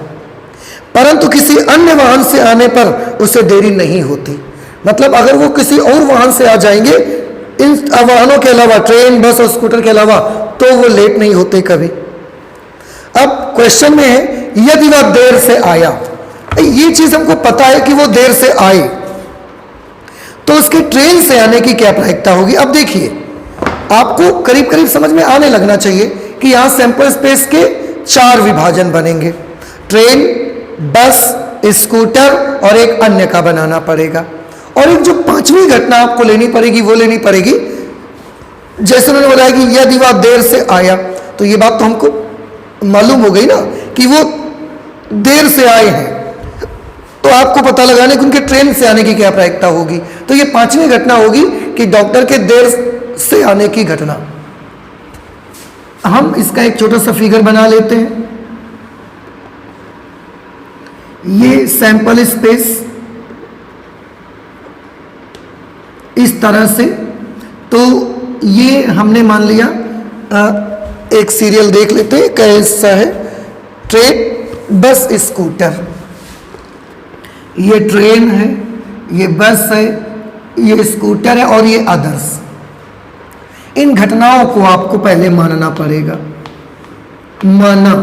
परंतु किसी अन्य वाहन से आने पर उसे देरी नहीं होती। मतलब अगर वो किसी और वाहन से आ जाएंगे, इन वाहनों के अलावा, ट्रेन, बस और स्कूटर के अलावा, तो वो लेट नहीं होते कभी। अब क्वेश्चन में है, यदि वह देर से आया, ये चीज हमको पता है कि वो देर से आए, तो उसके ट्रेन से आने की क्या प्रायिकता होगी। अब देखिए, आपको करीब करीब समझ में आने लगना चाहिए कि यहां सैंपल स्पेस के 4 विभाजन बनेंगे। ट्रेन, बस, स्कूटर और एक अन्य का बनाना पड़ेगा। और एक जो 5वीं घटना आपको लेनी पड़ेगी, वो लेनी पड़ेगी, जैसे उन्होंने बताया कि यदि वह देर से आया, तो ये बात तो हमको मालूम हो गई ना कि वो देर से आए हैं, तो आपको पता लगाने कि उनके ट्रेन से आने की क्या प्रायिकता होगी। तो ये 5वीं घटना होगी कि डॉक्टर के देर से आने की घटना। हम इसका एक छोटा सा फिगर बना लेते हैं। ये सैंपल स्पेस इस तरह से, तो ये हमने मान लिया, एक सीरियल देख लेते हैं कैसा है। ट्रेन, बस, स्कूटर, ये ट्रेन है, ये बस है, ये स्कूटर है और ये अदर्स। इन घटनाओं को आपको पहले मानना पड़ेगा। माना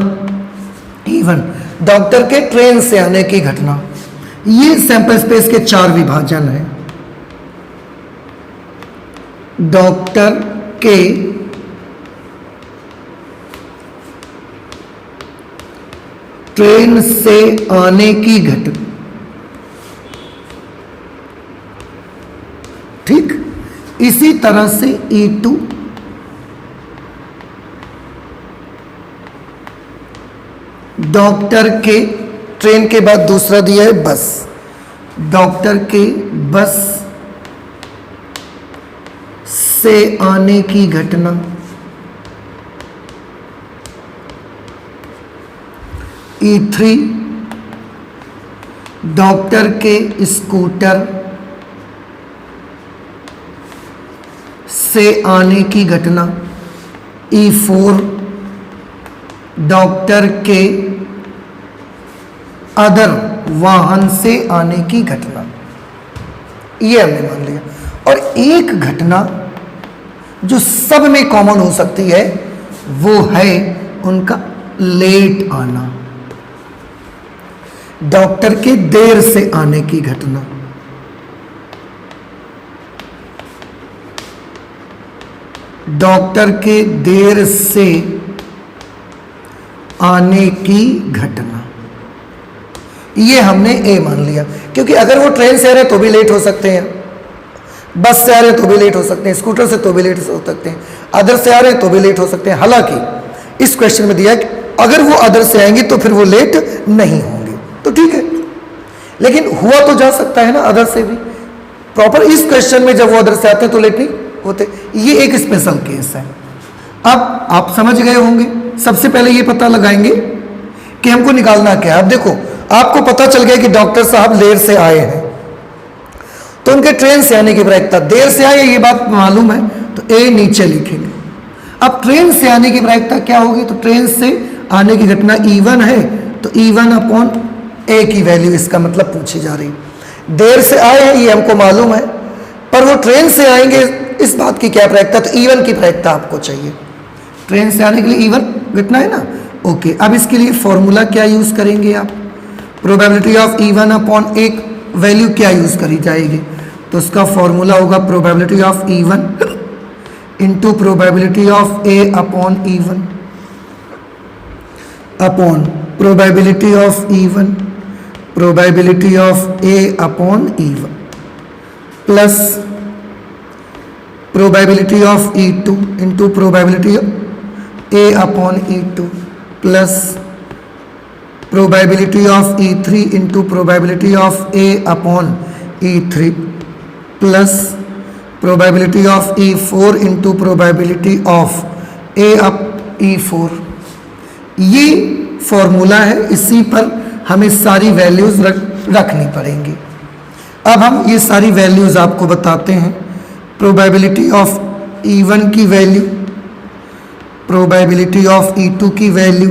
इवन डॉक्टर के ट्रेन से आने की घटना, ये सैंपल स्पेस के 4 विभाजन है। डॉक्टर के ट्रेन से आने की घटना, ठीक। इसी तरह से E2 डॉक्टर के ट्रेन के बाद दूसरा दिया है बस, डॉक्टर के बस से आने की घटना, E3 डॉक्टर के स्कूटर से आने की घटना, E4 डॉक्टर के अदर वाहन से आने की घटना। ये हमने मान लिया। और एक घटना जो सब में कॉमन हो सकती है, वो है उनका लेट आना, डॉक्टर के देर से आने की घटना। डॉक्टर के देर से आने की घटना, ये हमने ए मान लिया। क्योंकि अगर वो ट्रेन से आ रहे तो भी लेट हो सकते हैं, बस से आ रहे तो भी लेट हो सकते हैं, स्कूटर से तो भी लेट हो सकते हैं, अदर से आ रहे हैं तो भी लेट हो सकते हैं। हालांकि इस क्वेश्चन में दिया कि अगर वो अदर से आएंगे तो फिर वो लेट नहीं होंगे, तो ठीक है। लेकिन हुआ तो जा सकता है ना अदर से भी। प्रॉपर इस क्वेश्चन में जब वो अदर से आते हैं तो लेट नहीं होते। ये एक स्पेशल केस है। अब आप समझ गए होंगे। सबसे पहले ये पता लगाएंगे कि हमको निकालना क्या है। अब देखो, आपको पता चल गया कि डॉक्टर साहब देर से आए हैं, तो उनके ट्रेन से आने की प्रायिकता, देर से आए ये बात मालूम है, तो ए नीचे लिखेंगे। अब ट्रेन से आने की प्रायिकता क्या होगी, तो ट्रेन से आने की घटना E1 है, तो E1 अपॉन ए की वैल्यू इसका मतलब पूछी जा रही। देर से आए हैं ये हमको मालूम है, पर वो ट्रेन से आएंगे इस बात की क्या प्रायिकता, तो E1 की प्रायिकता आपको चाहिए। ट्रेन से आने के लिए E1 घटना है ना, ओके। अब इसके लिए फॉर्मूला क्या यूज करेंगे आप, प्रोबेबिलिटी ऑफ E1 अपॉन एक वैल्यू क्या यूज करी जाएगी, तो उसका फॉर्मूला होगा probability of E1 into probability of A upon E1 upon probability of E1 probability of A upon E1 plus probability of E2 into probability A upon E2 plus probability of E3 into probability of A upon E3 plus probability of E4 into probability of A up E4। ये फॉर्मूला है, इसी पर हमें सारी वैल्यूज रखनी पड़ेंगी। अब हम ये सारी वैल्यूज आपको बताते हैं। प्रोबेबिलिटी ऑफ E1 की वैल्यू, प्रोबेबिलिटी ऑफ E2 की वैल्यू,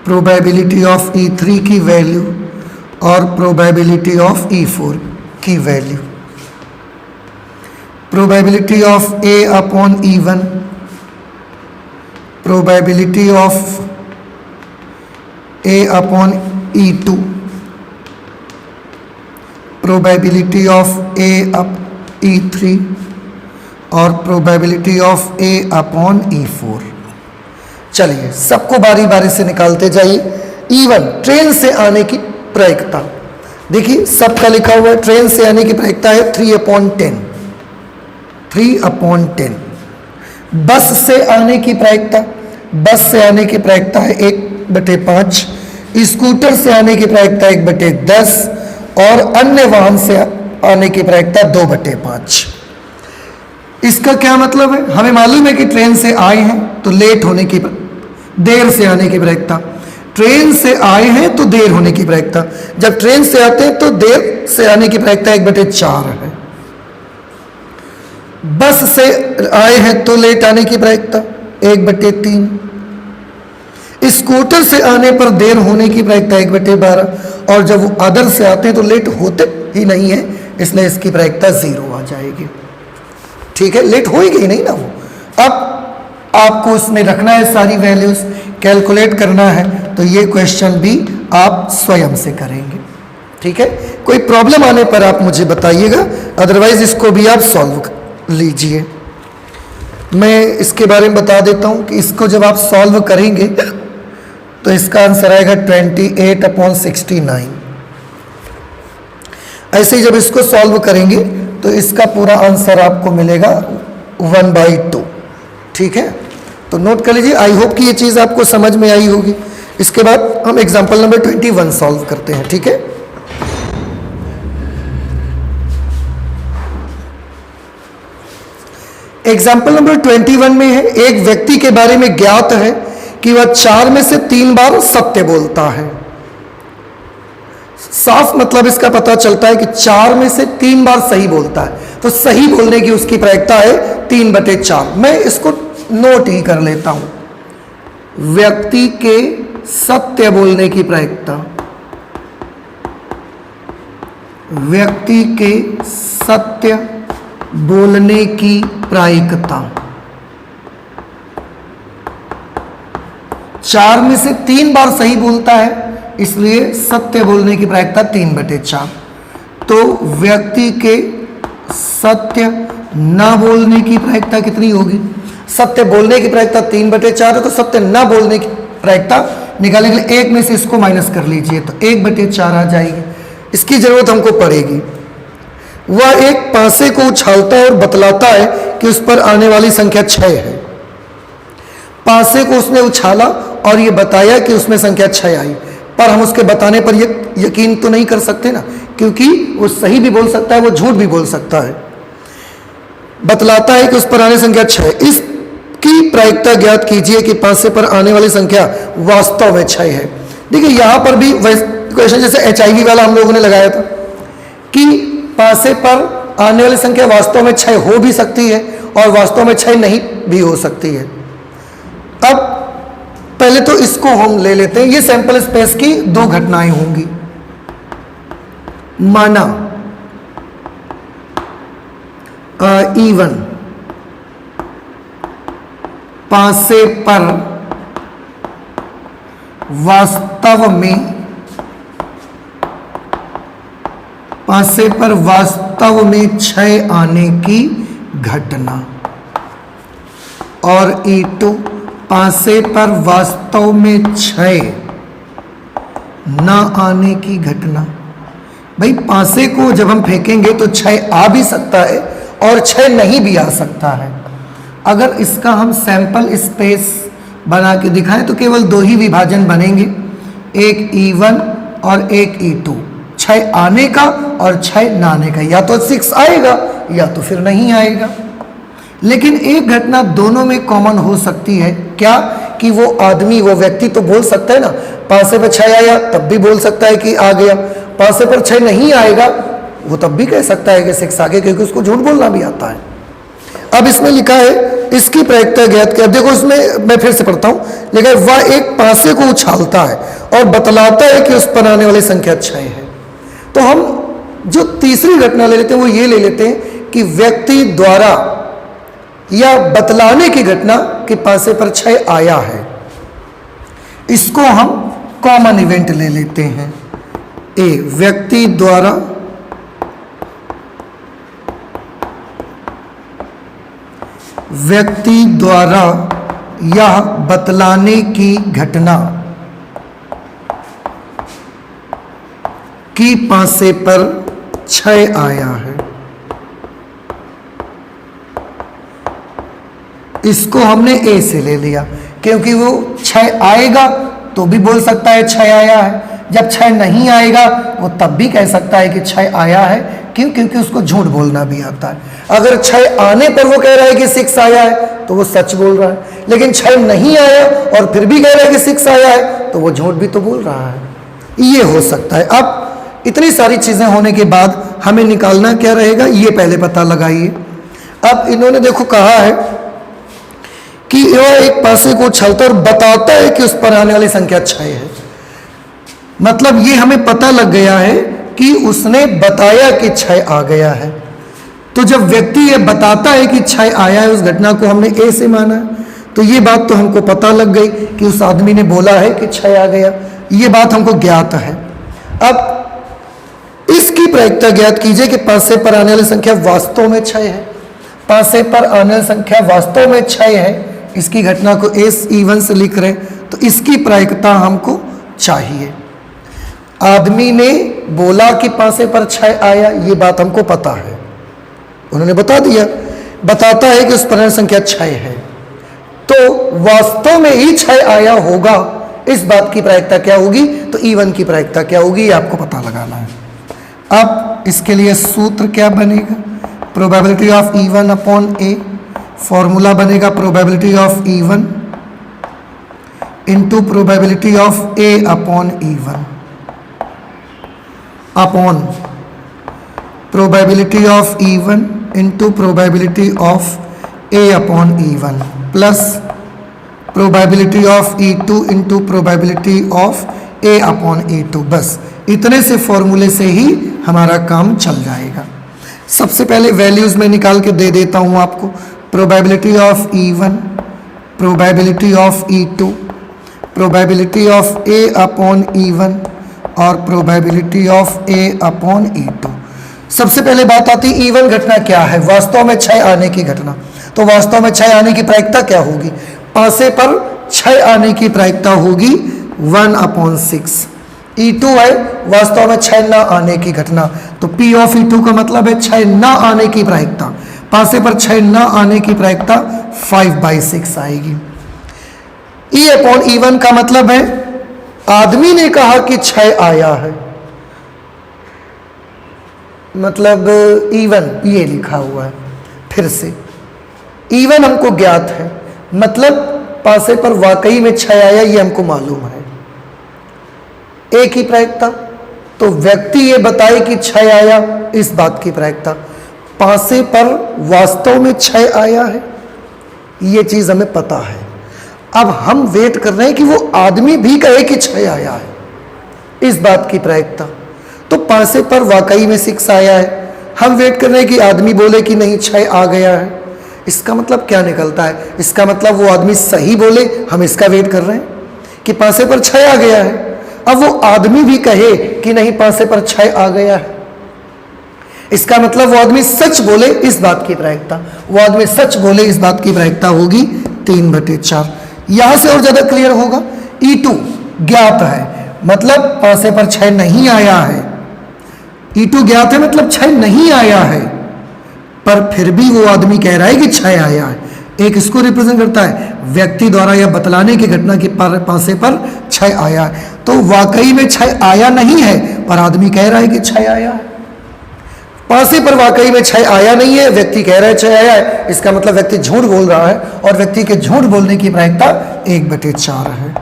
प्रोबेबिलिटी ऑफ E3 की वैल्यू और प्रोबेबिलिटी ऑफ E4 की value. Probability of A upon E1, probability of A upon E2, probability of A up E3 और probability of A upon E4। चलिए सबको बारी बारी से निकालते जाइए। E1 ट्रेन से आने की प्रायिकता, देखिए सबका लिखा हुआ है, ट्रेन से आने की प्रायिकता है 3/10, 3/10। बस से आने की प्रायिकता, बस से आने की प्रायिकता है 1/5, स्कूटर से आने की प्रायिकता 1/10 और अन्य वाहन से आने की प्रायिकता 2/5। इसका क्या मतलब है? हमें मालूम है कि ट्रेन से आए हैं तो लेट होने की, देर से आने की प्रायिकता, ट्रेन से आए हैं तो देर होने की प्रायिकता, जब ट्रेन से आते हैं तो देर से आने की प्रायिकता 1/4 है। बस से आए हैं तो लेट आने की प्रायिकता 1/3, स्कूटर से आने पर देर होने की प्रायिकता 1/12 और जब वो अदर से आते हैं तो लेट होते ही नहीं है, इसलिए इसकी प्रायिकता 0 आ जाएगी। ठीक है, लेट होएगी नहीं ना वो। अब आपको उसमें रखना है सारी वैल्यूज, कैलकुलेट करना है, तो ये क्वेश्चन भी आप स्वयं से करेंगे। ठीक है, कोई प्रॉब्लम आने पर आप मुझे बताइएगा, अदरवाइज इसको भी आप सॉल्व लीजिए। मैं इसके बारे में बता देता हूं कि इसको जब आप सॉल्व करेंगे तो इसका आंसर आएगा 28/69। ऐसे ही जब इसको सॉल्व करेंगे तो इसका पूरा आंसर आपको मिलेगा 1/2। ठीक है, तो नोट कर लीजिए। आई होप कि ये चीज़ आपको समझ में आई होगी। इसके बाद हम एग्जाम्पल नंबर 21 सॉल्व करते हैं। ठीक है, एग्जाम्पल नंबर 21 में है, एक व्यक्ति के बारे में ज्ञात है कि वह 4 में से 3 बार सत्य बोलता है। साफ मतलब इसका पता चलता है कि 4 में से 3 बार सही बोलता है, तो सही बोलने की उसकी प्रायिकता है 3/4। मैं इसको नोट ही कर लेता हूं। व्यक्ति के सत्य बोलने की प्रायिकता, व्यक्ति के सत्य बोलने की प्रायिकता 4 में से 3 बार सही बोलता है, इसलिए सत्य बोलने की प्रायिकता 3/4। तो व्यक्ति के सत्य न बोलने की प्रायिकता कितनी होगी? सत्य बोलने की प्रायिकता 3/4 है, तो सत्य न बोलने की प्रायिकता निकालने के लिए 1 में से इसको माइनस कर लीजिए तो 1/4 आ जाएगी। इसकी जरूरत हमको पड़ेगी। वह एक पासे को उछालता है और बतलाता है कि उस पर आने वाली संख्या 6 है। पासे को उसने उछाला और ये बताया कि उसमें संख्या 6 आई, पर हम उसके बताने पर यकीन तो नहीं कर सकते ना, क्योंकि वो सही भी बोल सकता है, वो झूठ भी बोल सकता है। बतलाता है कि उस पर आने संख्या 6, इसकी प्रायिकता ज्ञात कीजिए कि पासे पर आने वाली संख्या वास्तव में 6 है। देखिए यहां पर भी क्वेश्चन जैसे HIV वाला हम लोगों ने लगाया था कि पासे पर आने वाली संख्या वास्तव में 6 हो भी सकती है और वास्तव में 6 नहीं भी हो सकती है। अब पहले तो इसको हम ले लेते हैं। ये सैंपल स्पेस की 2 घटनाएं होंगी। माना E1 पासे पर वास्तव में 6 आने की घटना, और E2 पासे पर वास्तव में 6 ना आने की घटना। भाई पासे को जब हम फेंकेंगे तो 6 आ भी सकता है और 6 नहीं भी आ सकता है। अगर इसका हम सैंपल स्पेस बना के दिखाएं तो केवल 2 ही विभाजन बनेंगे, एक E1 और एक E2, 6 आने का और 6 ना आने का। या तो 6 आएगा या तो फिर नहीं आएगा। लेकिन एक घटना दोनों में कॉमन हो सकती है, क्या? कि वो आदमी, वो व्यक्ति तो बोल सकता है ना, पासे पर 6 आया तब भी बोल सकता है कि आ गया, पासे पर 6 नहीं आएगा वो तब भी कह सकता है कि 6 आ गया, क्योंकि उसको झूठ बोलना भी आता है। अब इसमें लिखा है इसकी प्रायिकता ज्ञात कर। देखो इसमें मैं फिर से पढ़ता हूं, लिखा है वह एक पासे को उछालता है और बतलाता है कि उस पर आने वाली संख्या 6 है। तो हम जो तीसरी घटना ले लेते हैं वो ये ले लेते हैं कि व्यक्ति द्वारा या बतलाने की घटना कि पासे पर 6 आया है, इसको हम कॉमन इवेंट ले लेते हैं। ए, व्यक्ति द्वारा यह बतलाने की घटना कि पासे पर 6 आया है, इसको हमने ए से ले लिया, क्योंकि वो 6 आएगा तो भी बोल सकता है 6 आया है, जब 6 नहीं आएगा वो तब भी कह सकता है कि 6 आया है। क्यों? क्योंकि उसको झूठ बोलना भी आता है। अगर 6 आने पर वो कह रहा है कि 6 आया है तो वो सच बोल रहा है, लेकिन 6 नहीं आया और फिर भी कह रहा है कि 6 आया है तो वो झूठ भी तो बोल रहा है। ये हो सकता है। अब इतनी सारी चीजें होने के बाद हमें निकालना क्या रहेगा, ये पहले पता लगाइए। अब इन्होंने देखो कहा है कि वह एक पासे को उछालता और बताता है कि उस पर आने वाली संख्या 6 है। मतलब ये हमें पता लग गया है कि उसने बताया कि 6 आ गया है। तो जब व्यक्ति ये बताता है कि 6 आया है, उस घटना को हमने ए से माना है, तो ये बात तो हमको पता लग गई कि उस आदमी ने बोला है कि 6 आ गया, ये बात हमको ज्ञात है। अब इसकी प्रायिकता ज्ञात कीजिए कि पासे पर आने वाली संख्या वास्तव में 6 है। पासे पर आने वाली संख्या वास्तव में 6 है, इसकी घटना को E1 से लिख रहे हैं, तो इसकी प्रायिकता हमको चाहिए। आदमी ने बोला कि पासे पर 6 आया, ये बात हमको पता है, उन्होंने बता दिया, बताता है कि उस पर संख्या 6 है, तो वास्तव में ही 6 आया होगा, इस बात की प्रायिकता क्या होगी, तो E1 की प्रायिकता क्या होगी, ये आपको पता लगाना है। अब इसके लिए सूत्र क्या बनेगा, probability of E1 upon A, formula बनेगा probability of E1 into probability of A upon E1 upon probability of E1 into probability of A upon E1 plus probability of E2 into probability of A upon E2। बस इतने से फॉर्मूले से ही हमारा काम चल जाएगा। सबसे पहले वैल्यूज में निकाल के दे देता हूं आपको। Probability of E1, probability of E2, probability of A upon E1 और probability of A upon E2। सबसे पहले बात आती है E1 घटना क्या है, वास्तव में 6 आने की घटना। तो वास्तव में 6 आने की प्रायिकता क्या होगी, पासे पर 6 आने की प्रायिकता होगी 1/6। E2 है वास्तव में 6 ना आने की घटना, तो P ऑफ E2 का मतलब है 6 ना आने की प्रायिकता, पासे पर 6 ना आने की प्रायिकता 5/6 आएगी। E अपॉन E1 का मतलब है आदमी ने कहा कि 6 आया है, मतलब E1 ये लिखा हुआ है। फिर से E1 हमको ज्ञात है, मतलब पासे पर वाकई में 6 आया, ये हमको मालूम है। ए की प्रायिकता, तो व्यक्ति ये बताए कि 6 आया, इस बात की प्रायिकता। पासे पर वास्तव में 6 आया है, ये चीज हमें पता है। अब हम वेट कर रहे हैं कि वो आदमी भी कहे कि 6 आया है, इस बात की प्रायिकता। तो पासे पर वाकई में 6 आया है, हम वेट कर रहे हैं कि आदमी बोले कि नहीं 6 आ गया है। इसका मतलब क्या निकलता है, इसका मतलब वो आदमी सही बोले, हम इसका वेट कर रहे हैं कि पासे पर 6 आ गया है। अब वो आदमी भी कहे कि नहीं पासे पर 6 आ गया है, इसका मतलब वो आदमी सच बोले, इस बात की प्रायिकता। वो आदमी सच बोले, इस बात की प्रायिकता होगी 3/4। यहां से और ज्यादा क्लियर होगा। E2 ज्ञात है, मतलब पासे पर 6 नहीं आया है। E2 ज्ञात है, मतलब 6 नहीं आया है, पर फिर भी वो आदमी कह रहा है कि 6 आया है। एक इसको रिप्रेजेंट करता है, व्यक्ति द्वारा यह बतलाने की घटना के पासे पर 6 आया है। तो वाकई में 6 आया नहीं है, पर आदमी कह रहा है कि 6 आया है। पासे पर वाकई में 6 आया नहीं है, व्यक्ति कह रहा है 6 आया है, इसका मतलब व्यक्ति झूठ बोल रहा है, और व्यक्ति के झूठ बोलने की प्रायिकता 1/4 है।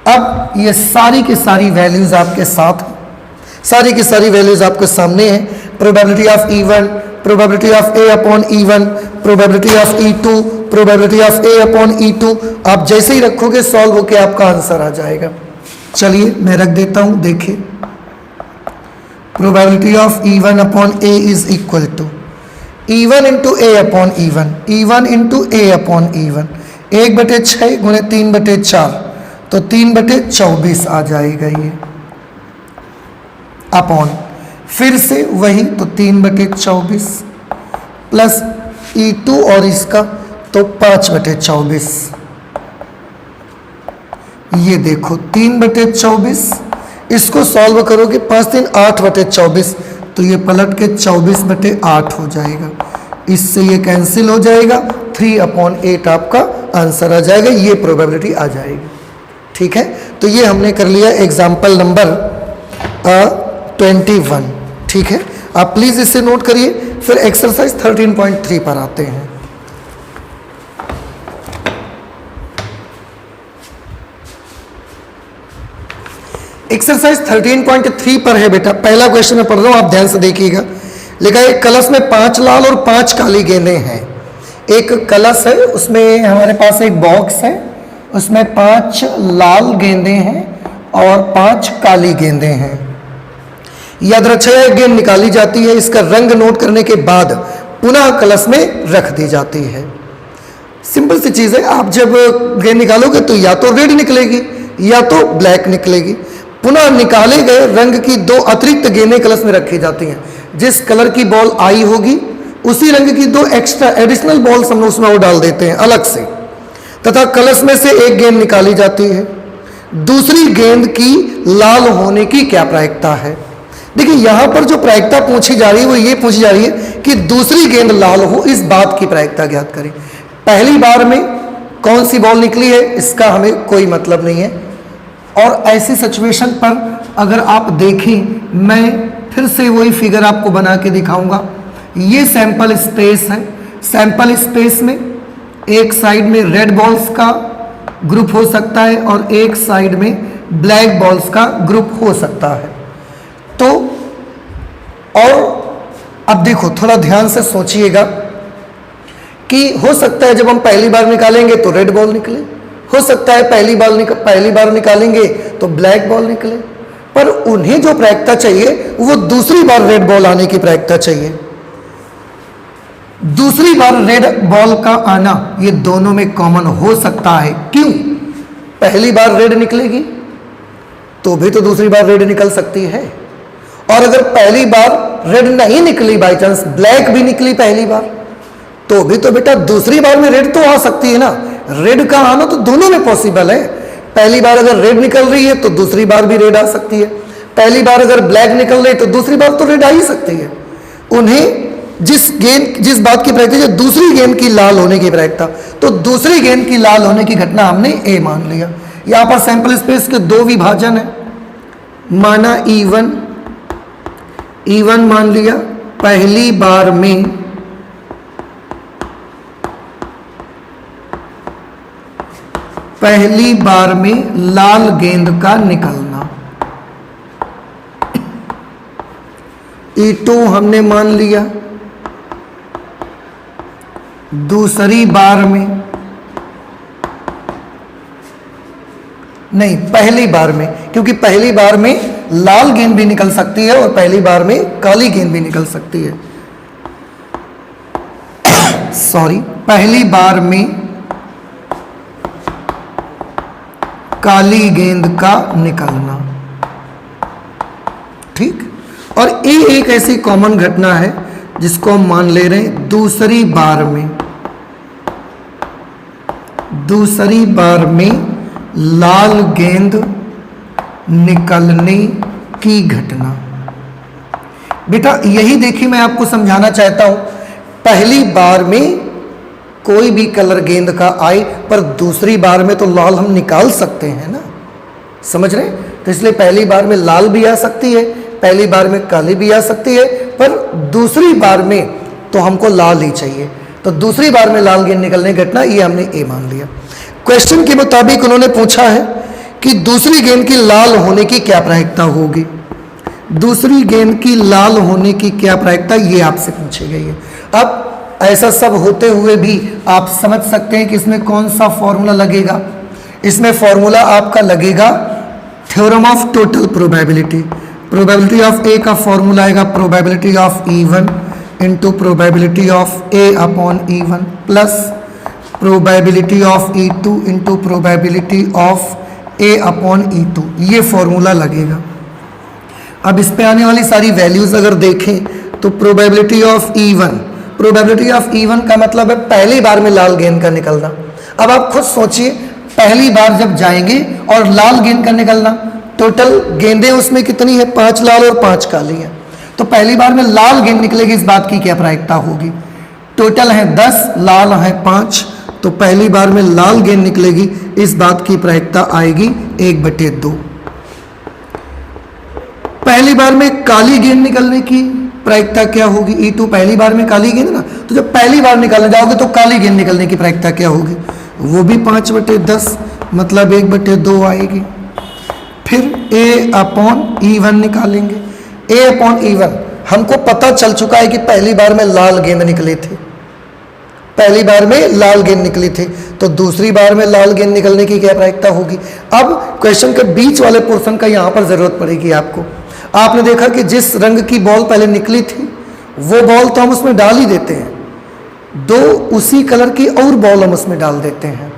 अब ये सारी की सारी वैल्यूज आपके साथ, सारी की सारी वैल्यूज आपके सामने हैं। Probability of E1, probability of A upon E1, probability of E2, probability of A upon E2। आप जैसे ही रखोगे सॉल्व होके आपका आंसर आ जाएगा। चलिए मैं रख देता हूं, देखिए probability of E1 upon A is equal to E1 into A upon E1, E1 into A upon E1, 1/6 गुणे 3/4, तो 3/24 आ जाएगा ये, अपॉन फिर से वही तो 3/24 प्लस E2 और इसका तो 5/24। ये देखो 3/24, इसको सॉल्व करोगे 5 3 8/24, तो ये पलट के 24/8 हो जाएगा। इससे ये कैंसिल हो जाएगा, 3/8 आपका आंसर आ जाएगा, ये प्रोबेबिलिटी आ जाएगी। ठीक है, तो ये हमने कर लिया एग्जाम्पल नंबर 21। ठीक है, आप प्लीज इसे नोट करिए। फिर एक्सरसाइज 13.3 पर आते हैं। एक्सरसाइज 13.3 पर है बेटा। पहला क्वेश्चन मैं पढ़ रहा हूं, आप ध्यान से देखिएगा। लिखा है एक कलश में 5 लाल और 5 काली गेंदें हैं। एक कलश है, उसमें हमारे पास एक बॉक्स है, उसमें 5 लाल गेंदें हैं और 5 काली गेंदें हैं। यादृच्छया एक गेंद निकाली जाती है, इसका रंग नोट करने के बाद पुनः कलश में रख दी जाती है। सिंपल सी चीज है, आप जब गेंद निकालोगे तो या तो रेड निकलेगी या तो ब्लैक निकलेगी। पुनः निकाले गए रंग की 2 अतिरिक्त गेंदें कलश में रखी जाती हैं। जिस कलर की बॉल आई होगी उसी रंग की 2 एक्स्ट्रा एडिशनल बॉल्स हम उसमें और डाल देते हैं अलग से, तथा कलश में से एक गेंद निकाली जाती है। दूसरी गेंद की लाल होने की क्या प्रायिकता है? देखिए यहां पर जो प्रायिकता पूछी जा रही है वो ये पूछी जा रही है कि दूसरी गेंद लाल हो, इस बात की प्रायिकता ज्ञात करें। पहली बार में कौन सी बॉल निकली है इसका हमें कोई मतलब नहीं है। और ऐसी सिचुएशन पर अगर आप देखें, मैं फिर से वही फिगर आपको बना के दिखाऊंगा। ये सैंपल स्पेस है। सैंपल स्पेस में एक साइड में रेड बॉल्स का ग्रुप हो सकता है और एक साइड में ब्लैक बॉल्स का ग्रुप हो सकता है। तो और अब देखो थोड़ा ध्यान से सोचिएगा कि हो सकता है जब हम पहली बार निकालेंगे तो रेड बॉल निकले, हो सकता है पहली बार निकालेंगे तो ब्लैक बॉल निकले, पर उन्हें जो प्रायिकता चाहिए वो दूसरी बार रेड बॉल आने की प्रायिकता चाहिए। दूसरी बार रेड बॉल का आना ये दोनों में कॉमन हो सकता है। क्यों? पहली बार रेड निकलेगी तो भी तो दूसरी बार रेड निकल सकती है, और अगर पहली बार रेड नहीं निकली, बाई चांस ब्लैक भी निकली पहली बार, तो भी तो बेटा दूसरी बार में रेड तो आ सकती है ना। रेड का आना तो दोनों में पॉसिबल है। पहली बार अगर रेड निकल रही है तो दूसरी बार भी रेड आ सकती है। पहली बार अगर ब्लैक निकल रही है तो दूसरी बार तो रेड आ ही सकती है। उन्हें जिस बात की प्रायिकता है दूसरी गेंद की लाल होने की प्रायिकता, तो दूसरी गेंद की लाल होने की घटना हमने ए मान लिया। यहां पर सैंपल स्पेस के 2 विभाजन है, माना E1 मान लिया। पहली बार में लाल गेंद का निकलना, E2 हमने मान लिया। दूसरी बार में नहीं, पहली बार में, क्योंकि पहली बार में लाल गेंद भी निकल सकती है और पहली बार में काली गेंद भी निकल सकती है। सॉरी, पहली बार में काली गेंद का निकलना, ठीक। और ये एक ऐसी कॉमन घटना है जिसको हम मान ले रहे हैं दूसरी बार में लाल गेंद निकलने की घटना। बेटा यही देखिए मैं आपको समझाना चाहता हूं, पहली बार में कोई भी कलर गेंद का आए पर दूसरी बार में तो लाल हम निकाल सकते हैं ना, समझ रहे हैं? तो इसलिए पहली बार में लाल भी आ सकती है, पहली बार में काली भी आ सकती है, पर दूसरी बार में तो हमको लाल ही चाहिए। तो दूसरी बार में लाल गेंद निकलने की घटना ये हमने ए मान लिया। क्वेश्चन के मुताबिक उन्होंने पूछा है कि दूसरी गेंद की लाल होने की क्या प्रायिकता होगी। दूसरी गेंद की लाल होने की क्या प्रायिकता, ये आपसे पूछी गई है। अब ऐसा सब होते हुए भी आप समझ सकते हैं कि इसमें कौन सा फॉर्मूला लगेगा। इसमें फॉर्मूला आपका लगेगा theorem of total probability. Probability of A का फॉर्मूला आएगा probability of E1 into probability of A upon E1 plus probability of E2 into probability of A upon E2, ये फॉर्मूला लगेगा। अब इस पे आने वाली सारी वैल्यूज अगर देखें तो probability of E1, probability of E1 का मतलब है पहली बार में लाल गेंद का निकलना। अब आप खुद सोचिए, पहली बार जब जाएंगे और लाल गेंद का निकलना, टोटल गेंदें उसमें कितनी है, 5 लाल और 5 काली है, तो पहली बार में लाल गेंद निकलेगी, इस बात की क्या प्रायिकता होगी। टोटल है 10, लाल है 5, तो पहली बार में लाल गेंद निकलेगी, इस बात की प्रायिकता आएगी 1/2। पहली बार में काली गेंद निकलने की प्रायिकता क्या होगी, E2 पहली बार में काली गेंद ना, तो जब पहली बार निकालने जाओगे तो काली गेंद निकलने की प्रायिकता क्या होगी, वो भी 5/10 मतलब 1/2 आएगी। फिर A अपॉन E1 निकालेंगे। A अपॉन E1 हमको पता चल चुका है कि पहली बार में लाल गेंद निकले थे, पहली बार में लाल गेंद निकली थी, तो दूसरी बार में लाल गेंद निकलने की क्या प्रायिकता होगी। अब क्वेश्चन के बीच वाले पोर्शन का यहाँ पर जरूरत पड़ेगी आपको। आपने देखा कि जिस रंग की बॉल पहले निकली थी वो बॉल तो हम उसमें डाल ही देते हैं, 2 उसी कलर की और बॉल हम उसमें डाल देते हैं।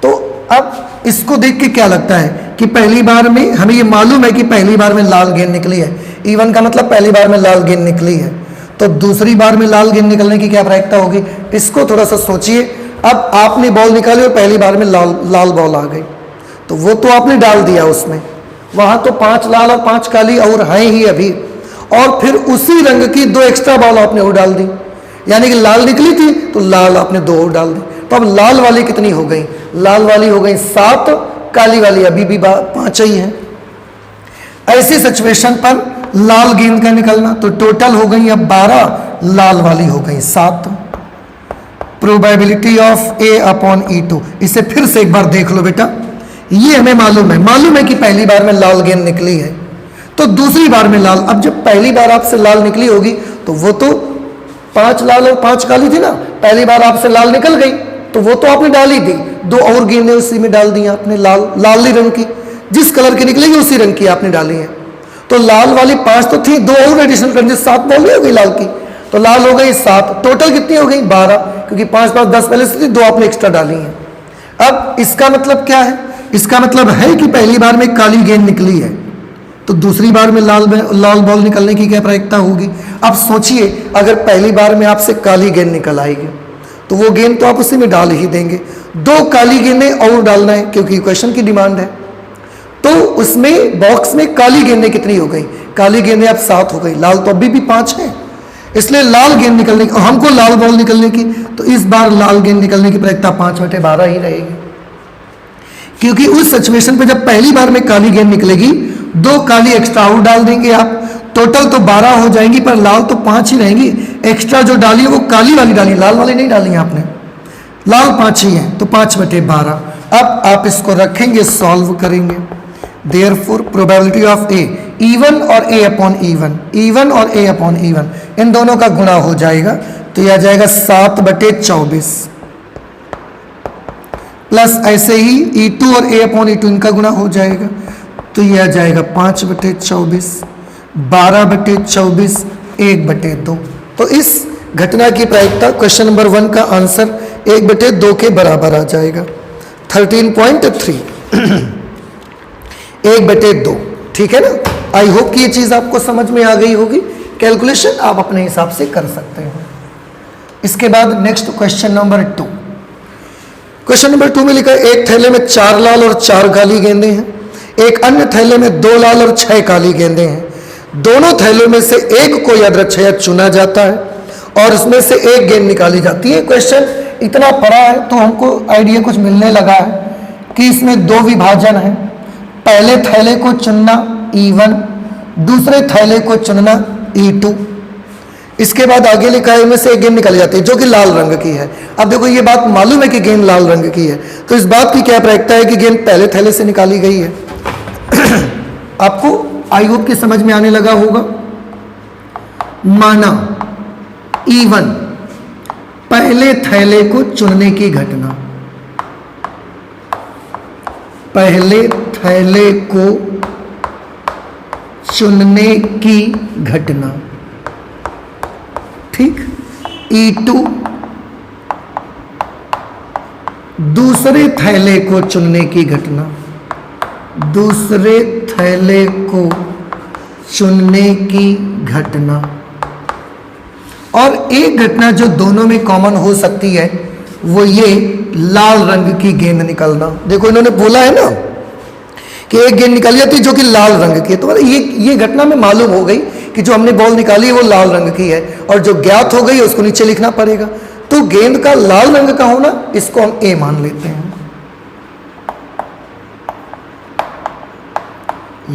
तो अब इसको देख के क्या लगता है कि पहली बार में हमें ये मालूम है कि पहली बार में लाल गेंद निकली है, E1 का मतलब पहली बार में लाल गेंद निकली है, तो दूसरी बार में लाल गेंद निकलने की क्या प्रायिकता होगी। इसको थोड़ा सा सोचिए। अब आपने बॉल निकाली और पहली बार में लाल बॉल आ गई, तो वो तो आपने डाल दिया उसमें, वहां तो 5 लाल और 5 काली और हैं ही अभी, और फिर उसी रंग की 2 एक्स्ट्रा बॉल आपने और डाल दी, यानी कि लाल निकली थी तो लाल आपने 2 और डाल दी। तो अब लाल वाली कितनी हो गई, लाल वाली हो गई 7, काली वाली अभी भी 5 ही है। ऐसी सिचुएशन पर लाल गेंद का निकलना, तो टोटल हो गई अब 12, लाल वाली हो गई 7। Probability of A upon E2, इसे फिर से एक बार देख लो बेटा। ये हमें मालूम है कि पहली बार में लाल गेंद निकली है, तो दूसरी बार में लाल, अब जब पहली बार आपसे लाल निकली होगी तो वो तो 5 लाल और 5 काली थी ना, पहली बार आपसे लाल निकल गई तो वो तो आपने डाल ही दी, 2 और गेंदें उसी में डाल दी आपने, लाल रंग की, जिस कलर की निकलेगी उसी रंग की आपने डाली है। तो लाल वाली 5 तो थी, 2 और एडिशनल कर दी, 7 बॉल हो गई लाल की, तो लाल हो गई 7, टोटल कितनी हो गई 12, क्योंकि 5 5 10 पहले से थी, 2 आपने एक्स्ट्रा डाली है। अब इसका मतलब क्या है, इसका मतलब है कि पहली बार में काली गेंद निकली है, तो दूसरी बार में लाल बॉल निकलने की क्या प्रायिकता होगी। अब सोचिए, अगर पहली बार में आपसे काली गेंद निकल आएगी तो वो गेंद तो आप उसी में डाल ही देंगे, 2 काली गेंदें और डालना है क्योंकि क्वेश्चन की डिमांड है। तो उसमें बॉक्स में काली गेंदें कितनी हो गई, काली गेंदें अब 7 हो गई, लाल तो अभी भी 5 है, इसलिए लाल गेंद निकलने की, हमको लाल बॉल निकलने की, तो इस बार लाल गेंद निकलने की प्रायिकता 5/12 ही रहेगी, क्योंकि उस सिचुएशन पे जब पहली बार में काली गेंद निकलेगी 2 काली एक्स्ट्रा और डाल देंगे आप, टोटल तो 12 हो जाएंगी, पर लाल तो 5 ही रहेंगी, एक्स्ट्रा जो डाली है वो काली वाली डाली, लाल वाली नहीं डाली आपने, लाल 5 ही है, तो 5/12। अब आप इसको रखेंगे, सॉल्व करेंगे। Therefore probability of A, E1 और A अपॉन E1, E1 और A अपॉन E1 इन दोनों का गुणा हो जाएगा, तो यह आ जाएगा 7/24, प्लस ऐसे ही E2 और A अपॉन E2 इनका गुणा हो जाएगा, तो यह आ जाएगा 5/24, 12/24, 1/2। तो इस घटना की प्रायिकता क्वेश्चन नंबर 1 का आंसर 1/2 के बराबर आ जाएगा, 13.3 1/2, ठीक है ना। आई होप कि ये चीज आपको समझ में आ गई होगी। कैलकुलेशन आप अपने हिसाब से कर सकते हो। इसके बाद next question number 2। Question number 2 में लिखा है एक थैले में 4 लाल और 4 काली गेंदें हैं, एक अन्य थैले में 2 लाल और 6 काली गेंदें हैं, दोनों थैलों में से एक को यादृच्छया चुना जाता है और उसमें से एक गेंद निकाली जाती है। क्वेश्चन इतना पड़ा है तो हमको आइडिया कुछ मिलने लगा है कि इसमें 2 विभाजन है, पहले थैले को चुनना E1, दूसरे थैले को चुनना E2। इसके बाद आगे लिखा है इनमें से एक गेंद निकाली जाती है जो कि लाल रंग की है। अब देखो ये बात मालूम है कि गेंद लाल रंग की है, तो इस बात की क्या प्रायिकता है कि गेंद पहले थैले से निकाली गई है। आपको आई होप कि समझ में आने लगा होगा। माना E1 पहले थैले को चुनने की घटना, पहले थैले को चुनने की घटना, ठीक। E2 दूसरे थैले को चुनने की घटना, दूसरे थैले को चुनने की घटना। और एक घटना जो दोनों में कॉमन हो सकती है वो ये लाल रंग की गेंद निकलना। देखो इन्होंने बोला है ना कि एक गेंद निकली जाती जो कि लाल रंग की है, तो ये घटना में मालूम हो गई कि जो हमने बॉल निकाली है वो लाल रंग की है, और जो ज्ञात हो गई है उसको नीचे लिखना पड़ेगा। तो गेंद का लाल रंग का होना, इसको हम ए मान लेते हैं।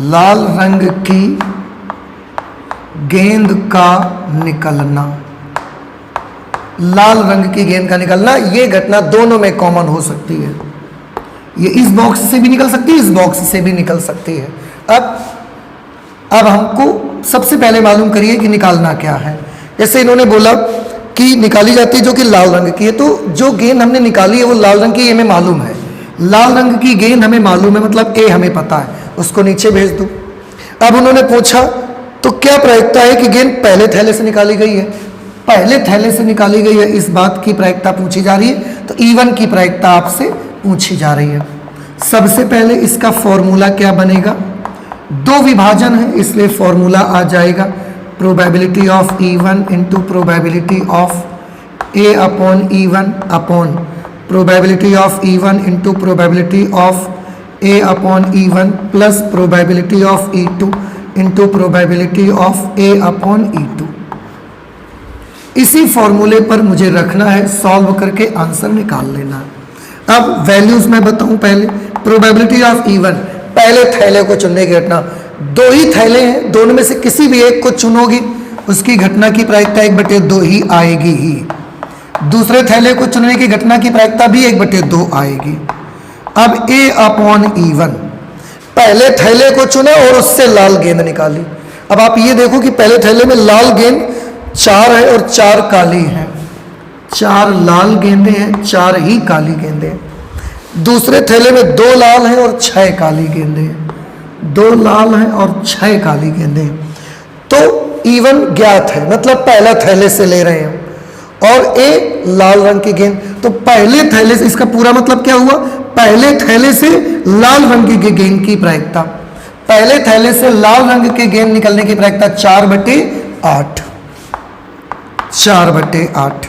लाल रंग की गेंद का निकलना, लाल रंग की गेंद का निकलना, यह घटना दोनों में कॉमन हो सकती है। ये इस बॉक्स से भी निकल सकती है, इस बॉक्स से भी निकल सकती है। अब हमको सबसे पहले मालूम करिए कि निकालना क्या है। जैसे इन्होंने बोला कि निकाली जाती है जो कि लाल रंग की है, तो जो गेंद हमने निकाली है वो लाल रंग की, हमें मालूम है। लाल रंग की गेंद हमें मालूम है, मतलब ए हमें पता है, उसको नीचे भेज दो। अब उन्होंने पूछा तो क्या प्रायिकता है कि गेंद पहले थैले से निकाली गई है, पहले थैले से निकाली गई है, इस बात की प्रायिकता पूछी जा रही है। तो E1 की प्रायिकता आपसे पूछी जा रही है। सबसे पहले इसका फॉर्मूला क्या बनेगा, दो विभाजन है इसलिए फॉर्मूला आ जाएगा probability of E1 into probability of A upon E1 upon probability of E1 into probability of A upon E1 plus probability of E2 into probability of A upon E2। इसी फॉर्मूले पर मुझे रखना है, सॉल्व करके आंसर निकाल लेना है। अब वैल्यूज मैं बताऊं पहले। प्रोबेबिलिटी ऑफ E1, पहले थैले को चुनने की घटना, दो ही थैले हैं, दोनों में से किसी भी एक को चुनोगी उसकी घटना की प्रायिकता 1/2 ही आएगी ही। दूसरे थैले को चुनने की घटना की प्रायिकता भी 1/2 आएगी। अब A अपॉन E1, पहले थैले को चुना और उससे लाल गेंद निकाली। अब आप ये देखो कि पहले थैले में लाल गेंद 4 है और 4 काली हैं, 4 लाल गेंदें हैं, 4 ही काली गेंदें हैं। दूसरे थैले में 2 लाल हैं और 6 काली गेंदें हैं, 2 लाल हैं और 6 काली गेंदें हैं। तो E1 ज्ञात है, मतलब पहला थैले से ले रहे हैं, और A लाल रंग की गेंद, तो पहले थैले से, इसका पूरा मतलब क्या हुआ, पहले थैले से लाल रंग की गेंद की प्रायिकता, पहले थैले से लाल रंग की गेंद निकलने की प्रायिकता 4/8, 4/8।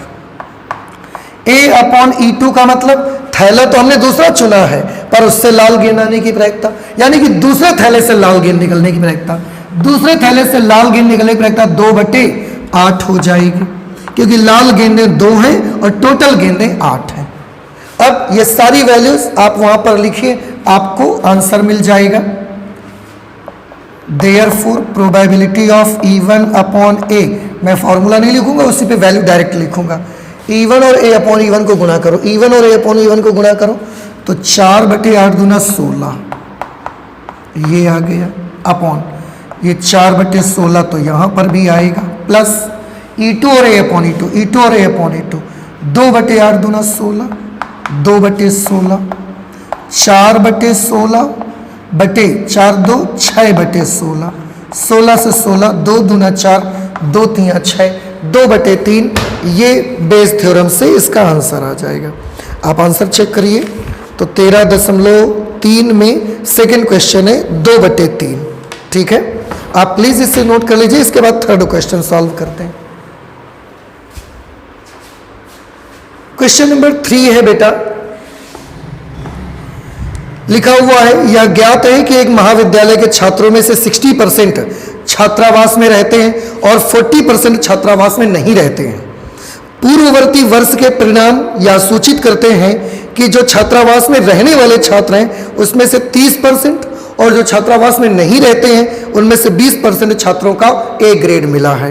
A अपॉन E2 का मतलब थैला तो हमने दूसरा चुना है पर उससे लाल गेंद आने की प्रायिकता, यानी कि दूसरे थैले से लाल गेंद निकलने की प्रायिकता, दूसरे थैले से लाल गेंद निकलने की प्रायिकता 2/8 हो जाएगी, क्योंकि लाल गेंदें 2 हैं और टोटल गेंदें 8 हैं। अब ये सारी वैल्यूज आप वहां पर लिखिए, आपको आंसर मिल जाएगा। Therefore probability of E1 upon A, मैं फॉर्मूला नहीं लिखूंगा, उसी पे वैल्यू डायरेक्ट लिखूंगा। E1 और A अपॉन E1 को गुणा करो, E1 और A अपॉन E1 को गुणा करो तो 4/8 दूना 16, ये आ गया, अपॉन ये 4/16 तो यहाँ पर भी आएगा, प्लस E2 और A अपॉन E2, E2 और A अपॉन E2, 2/8 दूना 16, 2/16, 4/16 बटे 4 2 6/16, 16 से 16, 2 दूना 4, 2 3 6, 2/3, ये बेस थ्योरम से इसका आंसर आ जाएगा। आप आंसर चेक करिए तो 13.3 में सेकंड क्वेश्चन है 2/3, ठीक है। आप प्लीज इसे नोट कर लीजिए, इसके बाद थर्ड क्वेश्चन सॉल्व करते हैं। क्वेश्चन नंबर 3 है बेटा, लिखा हुआ है, यह ज्ञात है कि एक महाविद्यालय के छात्रों में से 60% छात्रावास में रहते हैं और 40% छात्रावास में नहीं रहते हैं। पूर्ववर्ती वर्ष के परिणाम यह सूचित करते हैं कि जो छात्रावास में रहने वाले छात्र हैं उसमें से 30% और जो छात्रावास में नहीं रहते हैं उनमें से 20% छात्रों का A ग्रेड मिला है।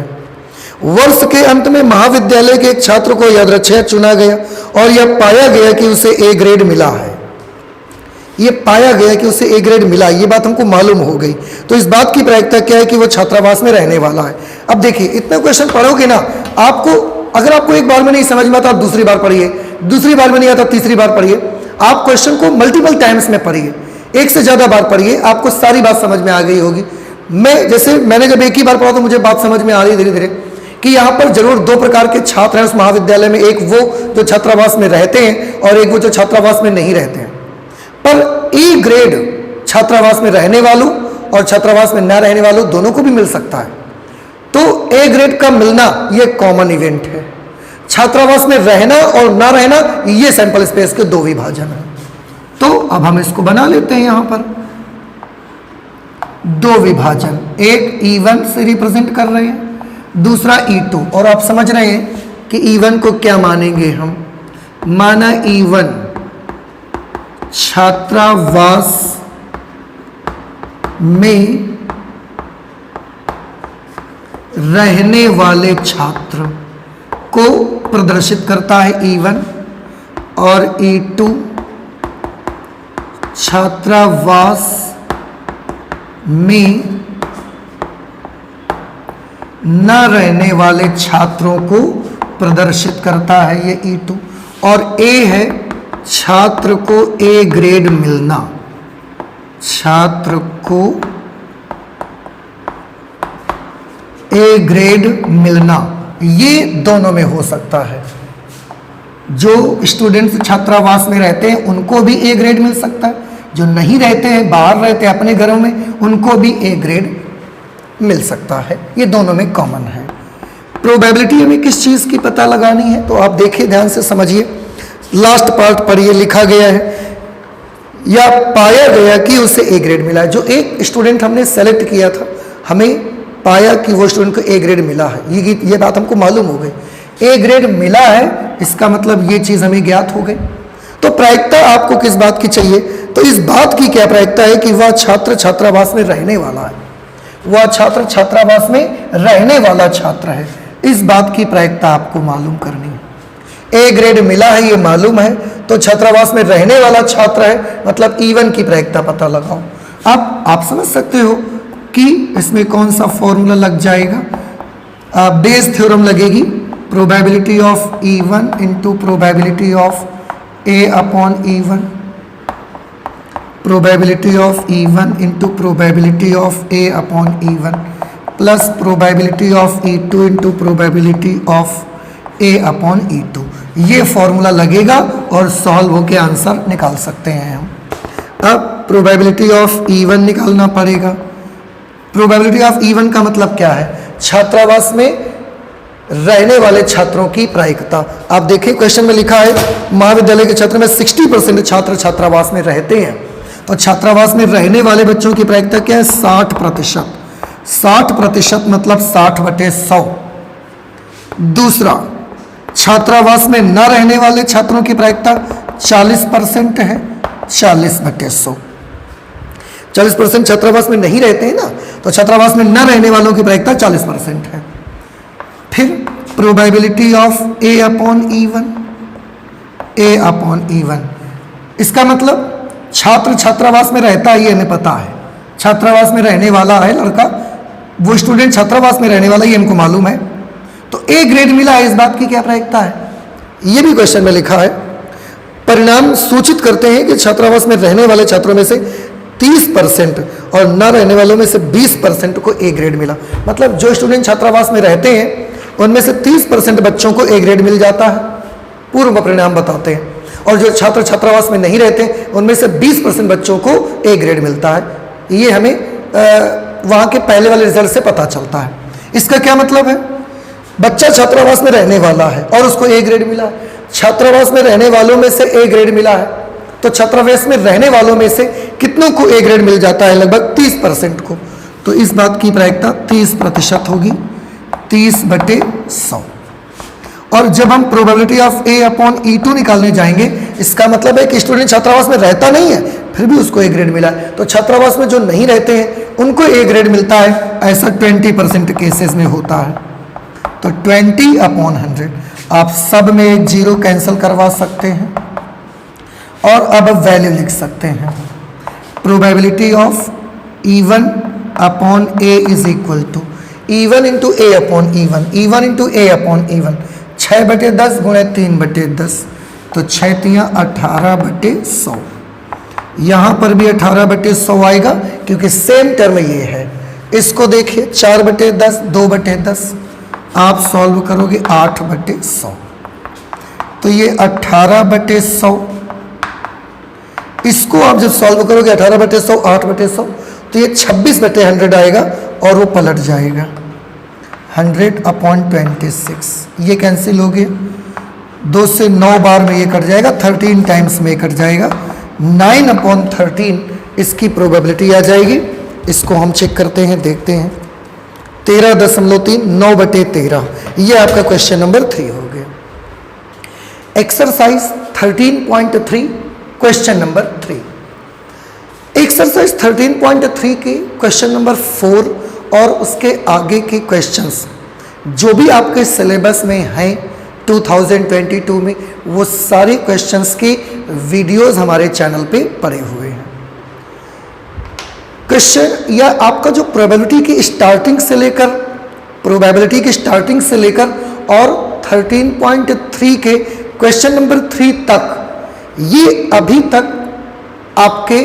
वर्ष के अंत में महाविद्यालय के एक छात्र को यादृच्छया चुना गया और यह पाया गया कि उसे A ग्रेड मिला है। ये पाया गया कि उसे ए ग्रेड मिला, ये बात हमको मालूम हो गई, तो इस बात की प्रायिकता क्या है कि वो छात्रावास में रहने वाला है। अब देखिए इतना क्वेश्चन पढ़ोगे ना, आपको अगर आपको एक बार में नहीं समझ में आता आप दूसरी बार पढ़िए, दूसरी बार में नहीं आता तीसरी बार पढ़िए, आप क्वेश्चन को मल्टीपल टाइम्स में पढ़िए, एक से ज़्यादा बार पढ़िए, आपको सारी बात समझ में आ गई होगी। मैंने जब एक ही बार पढ़ा तो मुझे बात समझ में आ रही धीरे धीरे कि यहाँ पर जरूर दो प्रकार के छात्र हैं उस महाविद्यालय में, एक वो जो छात्रावास में रहते हैं और एक वो जो छात्रावास में नहीं रहते हैं। पर ए ग्रेड छात्रावास में रहने वालों और छात्रावास में न रहने वालों दोनों को भी मिल सकता है। तो ए ग्रेड का मिलना ये कॉमन इवेंट है। छात्रावास में रहना और ना रहना ये सैंपल स्पेस के दो विभाजन है। तो अब हम इसको बना लेते हैं, यहां पर दो विभाजन, एक E1 से रिप्रेजेंट कर रहे हैं, दूसरा E2। और आप समझ रहे हैं कि E1 को क्या मानेंगे हम, माना E1 छात्रावास में रहने वाले छात्र को प्रदर्शित करता है E1, और E2 छात्रावास में न रहने वाले छात्रों को प्रदर्शित करता है ये E2। और A है छात्र को ए ग्रेड मिलना, छात्र को ए ग्रेड मिलना, ये दोनों में हो सकता है। जो स्टूडेंट्स छात्रावास में रहते हैं उनको भी ए ग्रेड मिल सकता है, जो नहीं रहते हैं बाहर रहते हैं अपने घरों में उनको भी ए ग्रेड मिल सकता है। ये दोनों में कॉमन है। प्रोबेबिलिटी हमें किस चीज़ की पता लगानी है, तो आप देखिए ध्यान से समझिए, लास्ट पार्ट पढ़िए, लिखा गया है या पाया गया कि उसे ए ग्रेड मिला है। जो एक स्टूडेंट हमने सेलेक्ट किया था, हमें पाया कि वो स्टूडेंट को ए ग्रेड मिला है, ये बात हमको मालूम हो गई। ए ग्रेड मिला है इसका मतलब ये चीज़ हमें ज्ञात हो गई। तो प्रायिकता आपको किस बात की चाहिए, तो इस बात की क्या प्रायिकता है कि वह छात्र छात्रावास में रहने वाला है, वह छात्र छात्रावास में रहने वाला छात्र है, इस बात की प्रायिकता आपको मालूम करनी है। ए ग्रेड मिला है ये मालूम है, तो छात्रावास में रहने वाला छात्र है, मतलब E1 की प्रायिकता पता लगाओ। अब आप समझ सकते हो कि इसमें कौन सा फॉर्मूला लग जाएगा, बेस थ्योरम लगेगी, probability of E1 into probability of A upon E1, probability of E1 into probability of A upon E1 plus probability of E2 into probability of A upon E2। ये फॉर्मूला लगेगा और सॉल्व होकर आंसर निकाल सकते हैं हम। अब प्रोबेबिलिटी ऑफ E1 निकालना पड़ेगा। प्रोबेबिलिटी ऑफ E1 का मतलब क्या है, छात्रावास में रहने वाले छात्रों की प्रायिकता। आप देखिए क्वेश्चन में लिखा है महाविद्यालय के क्षेत्र में 60% छात्र छात्रावास में रहते हैं, तो छात्रावास में रहने वाले बच्चों की प्रायिकता क्या है, 60%। 60% मतलब 60/100। दूसरा, छात्रावास में न रहने वाले छात्रों की प्रायिकता 40% है, 40/100। 40% छात्रावास में नहीं रहते हैं ना, तो छात्रावास में न रहने वालों की प्रायिकता 40% है। फिर probability of A upon E1, A upon E1, इसका मतलब छात्र छात्रावास में रहता है, ये हमें पता है, छात्रावास में रहने वाला है लड़का, वो स्टूडेंट छात्रावास में रहने वाला, ये हमको मालूम है। तो ए ग्रेड मिला है, इस बात की क्या प्रायिकता है, ये भी क्वेश्चन में लिखा है। परिणाम सूचित करते हैं कि छात्रावास में रहने वाले छात्रों में से 30% और न रहने वालों में से 20% को ए ग्रेड मिला। मतलब जो स्टूडेंट छात्रावास में रहते हैं उनमें से 30% बच्चों को ए ग्रेड मिल जाता है, पूर्व परिणाम बताते हैं, और जो छात्र छात्रावास में नहीं रहते उनमें से 20% बच्चों को ए ग्रेड मिलता है। ये हमें वहाँ के पहले वाले रिजल्ट से पता चलता है। इसका क्या मतलब है, बच्चा छात्रावास में रहने वाला है और उसको ए ग्रेड मिला है, छात्रावास में रहने वालों में से ए ग्रेड मिला है, तो छात्रावास में रहने वालों में से कितनों को ए ग्रेड मिल जाता है, लगभग 30% को। तो इस बात की प्रायिकता 30% होगी, 30/100। और जब हम probability of A upon E2 निकालने जाएंगे, इसका मतलब है कि स्टूडेंट छात्रावास में रहता नहीं है फिर भी उसको ए ग्रेड मिला है, तो छात्रावास में जो नहीं रहते हैं उनको ए ग्रेड मिलता है। ऐसा 20% केसेस में होता है। तो 20/100 आप सब में एक जीरो कैंसिल करवा सकते हैं और अब वैल्यू लिख सकते हैं। Probability of E1 upon A is equal to E1 into A upon E1, E1 into A upon E1, 6/10 गुणे 3/10, तो 6 तियाँ 18/100। यहाँ पर भी 18/100 आएगा क्योंकि सेम टर्म ये है। इसको देखिए 4/10, 2/10, आप सॉल्व करोगे 8/100, तो ये 18/100। इसको आप जब सॉल्व करोगे 18/100, 8/100, तो ये 26/100 आएगा और वो पलट जाएगा 100/26। ये कैंसिल हो गया, 2 से 9 बार में ये कट जाएगा, 13 टाइम्स में कट जाएगा, 9/13 इसकी प्रोबेबिलिटी आ जाएगी। इसको हम चेक करते हैं, देखते हैं। 13.3, 9/13, ये आपका क्वेश्चन नंबर 3 हो गया। Exercise 13.3 question number 3। एक्सरसाइज 13.3 के क्वेश्चन नंबर 4 और उसके आगे के क्वेश्चंस जो भी आपके सिलेबस में हैं 2022 में, वो सारे क्वेश्चंस के वीडियोस हमारे चैनल पे पड़े हुए हैं। क्वेश्चन या आपका जो प्रोबेबिलिटी की स्टार्टिंग से लेकर और 13.3 के क्वेश्चन नंबर 3 तक, ये अभी तक आपके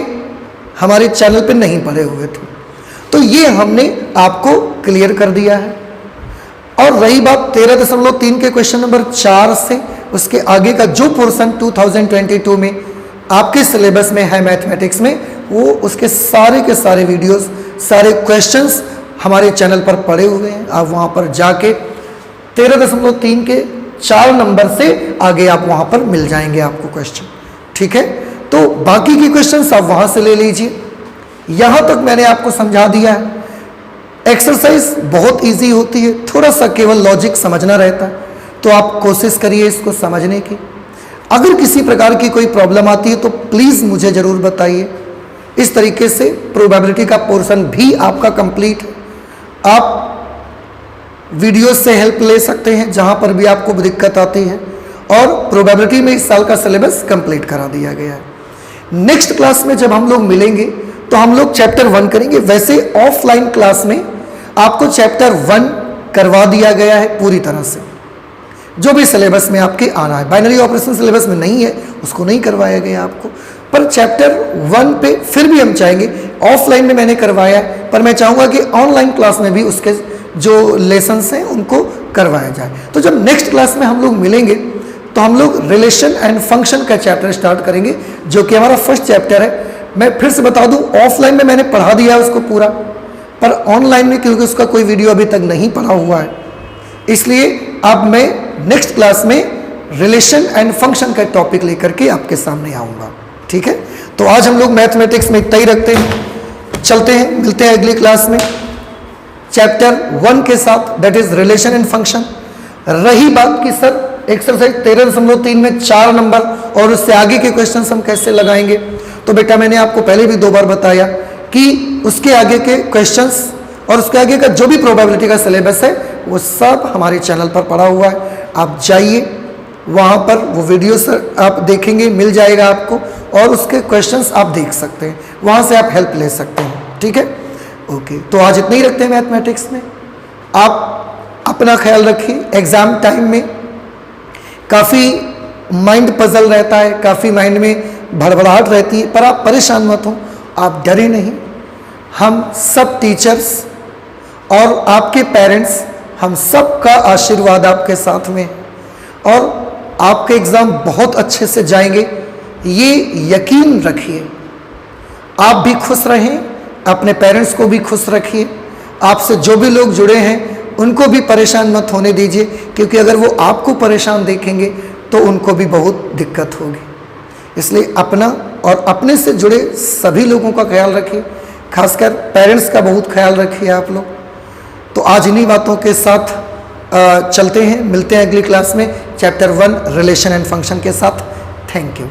हमारे चैनल पे नहीं पढ़े हुए थे, तो ये हमने आपको क्लियर कर दिया है। और रही बात 13.3 के क्वेश्चन नंबर 4 से उसके आगे का जो पोर्शन 2022 में आपके सिलेबस में है मैथमेटिक्स में, वो उसके सारे के सारे वीडियोस, सारे क्वेश्चंस हमारे चैनल पर पड़े हुए हैं। आप वहाँ पर जाके 13.3 के 4 नंबर से आगे आप वहाँ पर मिल जाएंगे आपको क्वेश्चन, ठीक है। तो बाकी की क्वेश्चंस आप वहाँ से ले लीजिए। यहाँ तक मैंने आपको समझा दिया है। एक्सरसाइज बहुत इजी होती है, थोड़ा सा केवल लॉजिक समझना रहता है, तो आप कोशिश करिए इसको समझने की। अगर किसी प्रकार की कोई प्रॉब्लम आती है तो प्लीज़ मुझे ज़रूर बताइए। इस तरीके से प्रोबेबिलिटी का पोर्शन भी आपका कंप्लीट है। आप वीडियो से हेल्प ले सकते हैं जहाँ पर भी आपको दिक्कत आती है, और प्रोबेबिलिटी में इस साल का सिलेबस कंप्लीट करा दिया गया है। नेक्स्ट क्लास में जब हम लोग मिलेंगे तो हम लोग चैप्टर 1 करेंगे। वैसे ऑफलाइन क्लास में आपको चैप्टर 1 करवा दिया गया है पूरी तरह से, जो भी सिलेबस में आपके आना है। बाइनरी ऑपरेशन सिलेबस में नहीं है, उसको नहीं करवाया गया आपको, पर चैप्टर 1 पे फिर भी हम चाहेंगे, ऑफलाइन में मैंने करवाया है, पर मैं चाहूँगा कि ऑनलाइन क्लास में भी उसके जो लेसन्स हैं उनको करवाया जाए। तो जब नेक्स्ट क्लास में हम लोग मिलेंगे तो हम लोग रिलेशन एंड फंक्शन का चैप्टर स्टार्ट करेंगे, जो कि हमारा फर्स्ट चैप्टर है। मैं फिर से बता दूं, ऑफलाइन में मैंने पढ़ा दिया है उसको पूरा, पर ऑनलाइन में क्योंकि उसका कोई वीडियो अभी तक नहीं पढ़ा हुआ है, इसलिए अब मैं नेक्स्ट क्लास में रिलेशन एंड फंक्शन का टॉपिक लेकर के आपके सामने आऊँगा, ठीक है। तो आज हम लोग मैथमेटिक्स में इतना ही रखते हैं, चलते हैं, मिलते हैं अगली क्लास में चैप्टर 1 के साथ, that is relation and function. रही बात कि सर एक्सरसाइज 13.3 में 4 नंबर और उससे आगे के क्वेश्चंस हम कैसे लगाएंगे, तो बेटा मैंने आपको पहले भी 2 बार बताया कि उसके आगे के क्वेश्चंस और उसके आगे का जो भी प्रोबेबिलिटी का सिलेबस है वो सब हमारे चैनल पर पड़ा हुआ है। आप जाइए वहाँ पर, वो वीडियोस आप देखेंगे, मिल जाएगा आपको, और उसके क्वेश्चंस आप देख सकते हैं, वहाँ से आप हेल्प ले सकते हैं, ठीक है। ओके, तो आज इतना ही रखते हैं मैथमेटिक्स में। आप अपना ख्याल रखिए। एग्ज़ाम टाइम में काफ़ी माइंड पजल रहता है, काफ़ी माइंड में भड़बड़ाहट रहती है, पर आप परेशान मत हो, आप डरे नहीं। हम सब टीचर्स और आपके पेरेंट्स, हम सब का आशीर्वाद आपके साथ में है, और आपके एग्ज़ाम बहुत अच्छे से जाएंगे, ये यकीन रखिए। आप भी खुश रहें, अपने पेरेंट्स को भी खुश रखिए, आपसे जो भी लोग जुड़े हैं उनको भी परेशान मत होने दीजिए, क्योंकि अगर वो आपको परेशान देखेंगे तो उनको भी बहुत दिक्कत होगी। इसलिए अपना और अपने से जुड़े सभी लोगों का ख्याल रखिए, खासकर पेरेंट्स का बहुत ख्याल रखिए आप लोग। तो आज इन्हीं बातों के साथ चलते हैं, मिलते हैं अगली क्लास में चैप्टर 1 रिलेशन एंड फंक्शन के साथ। Thank you.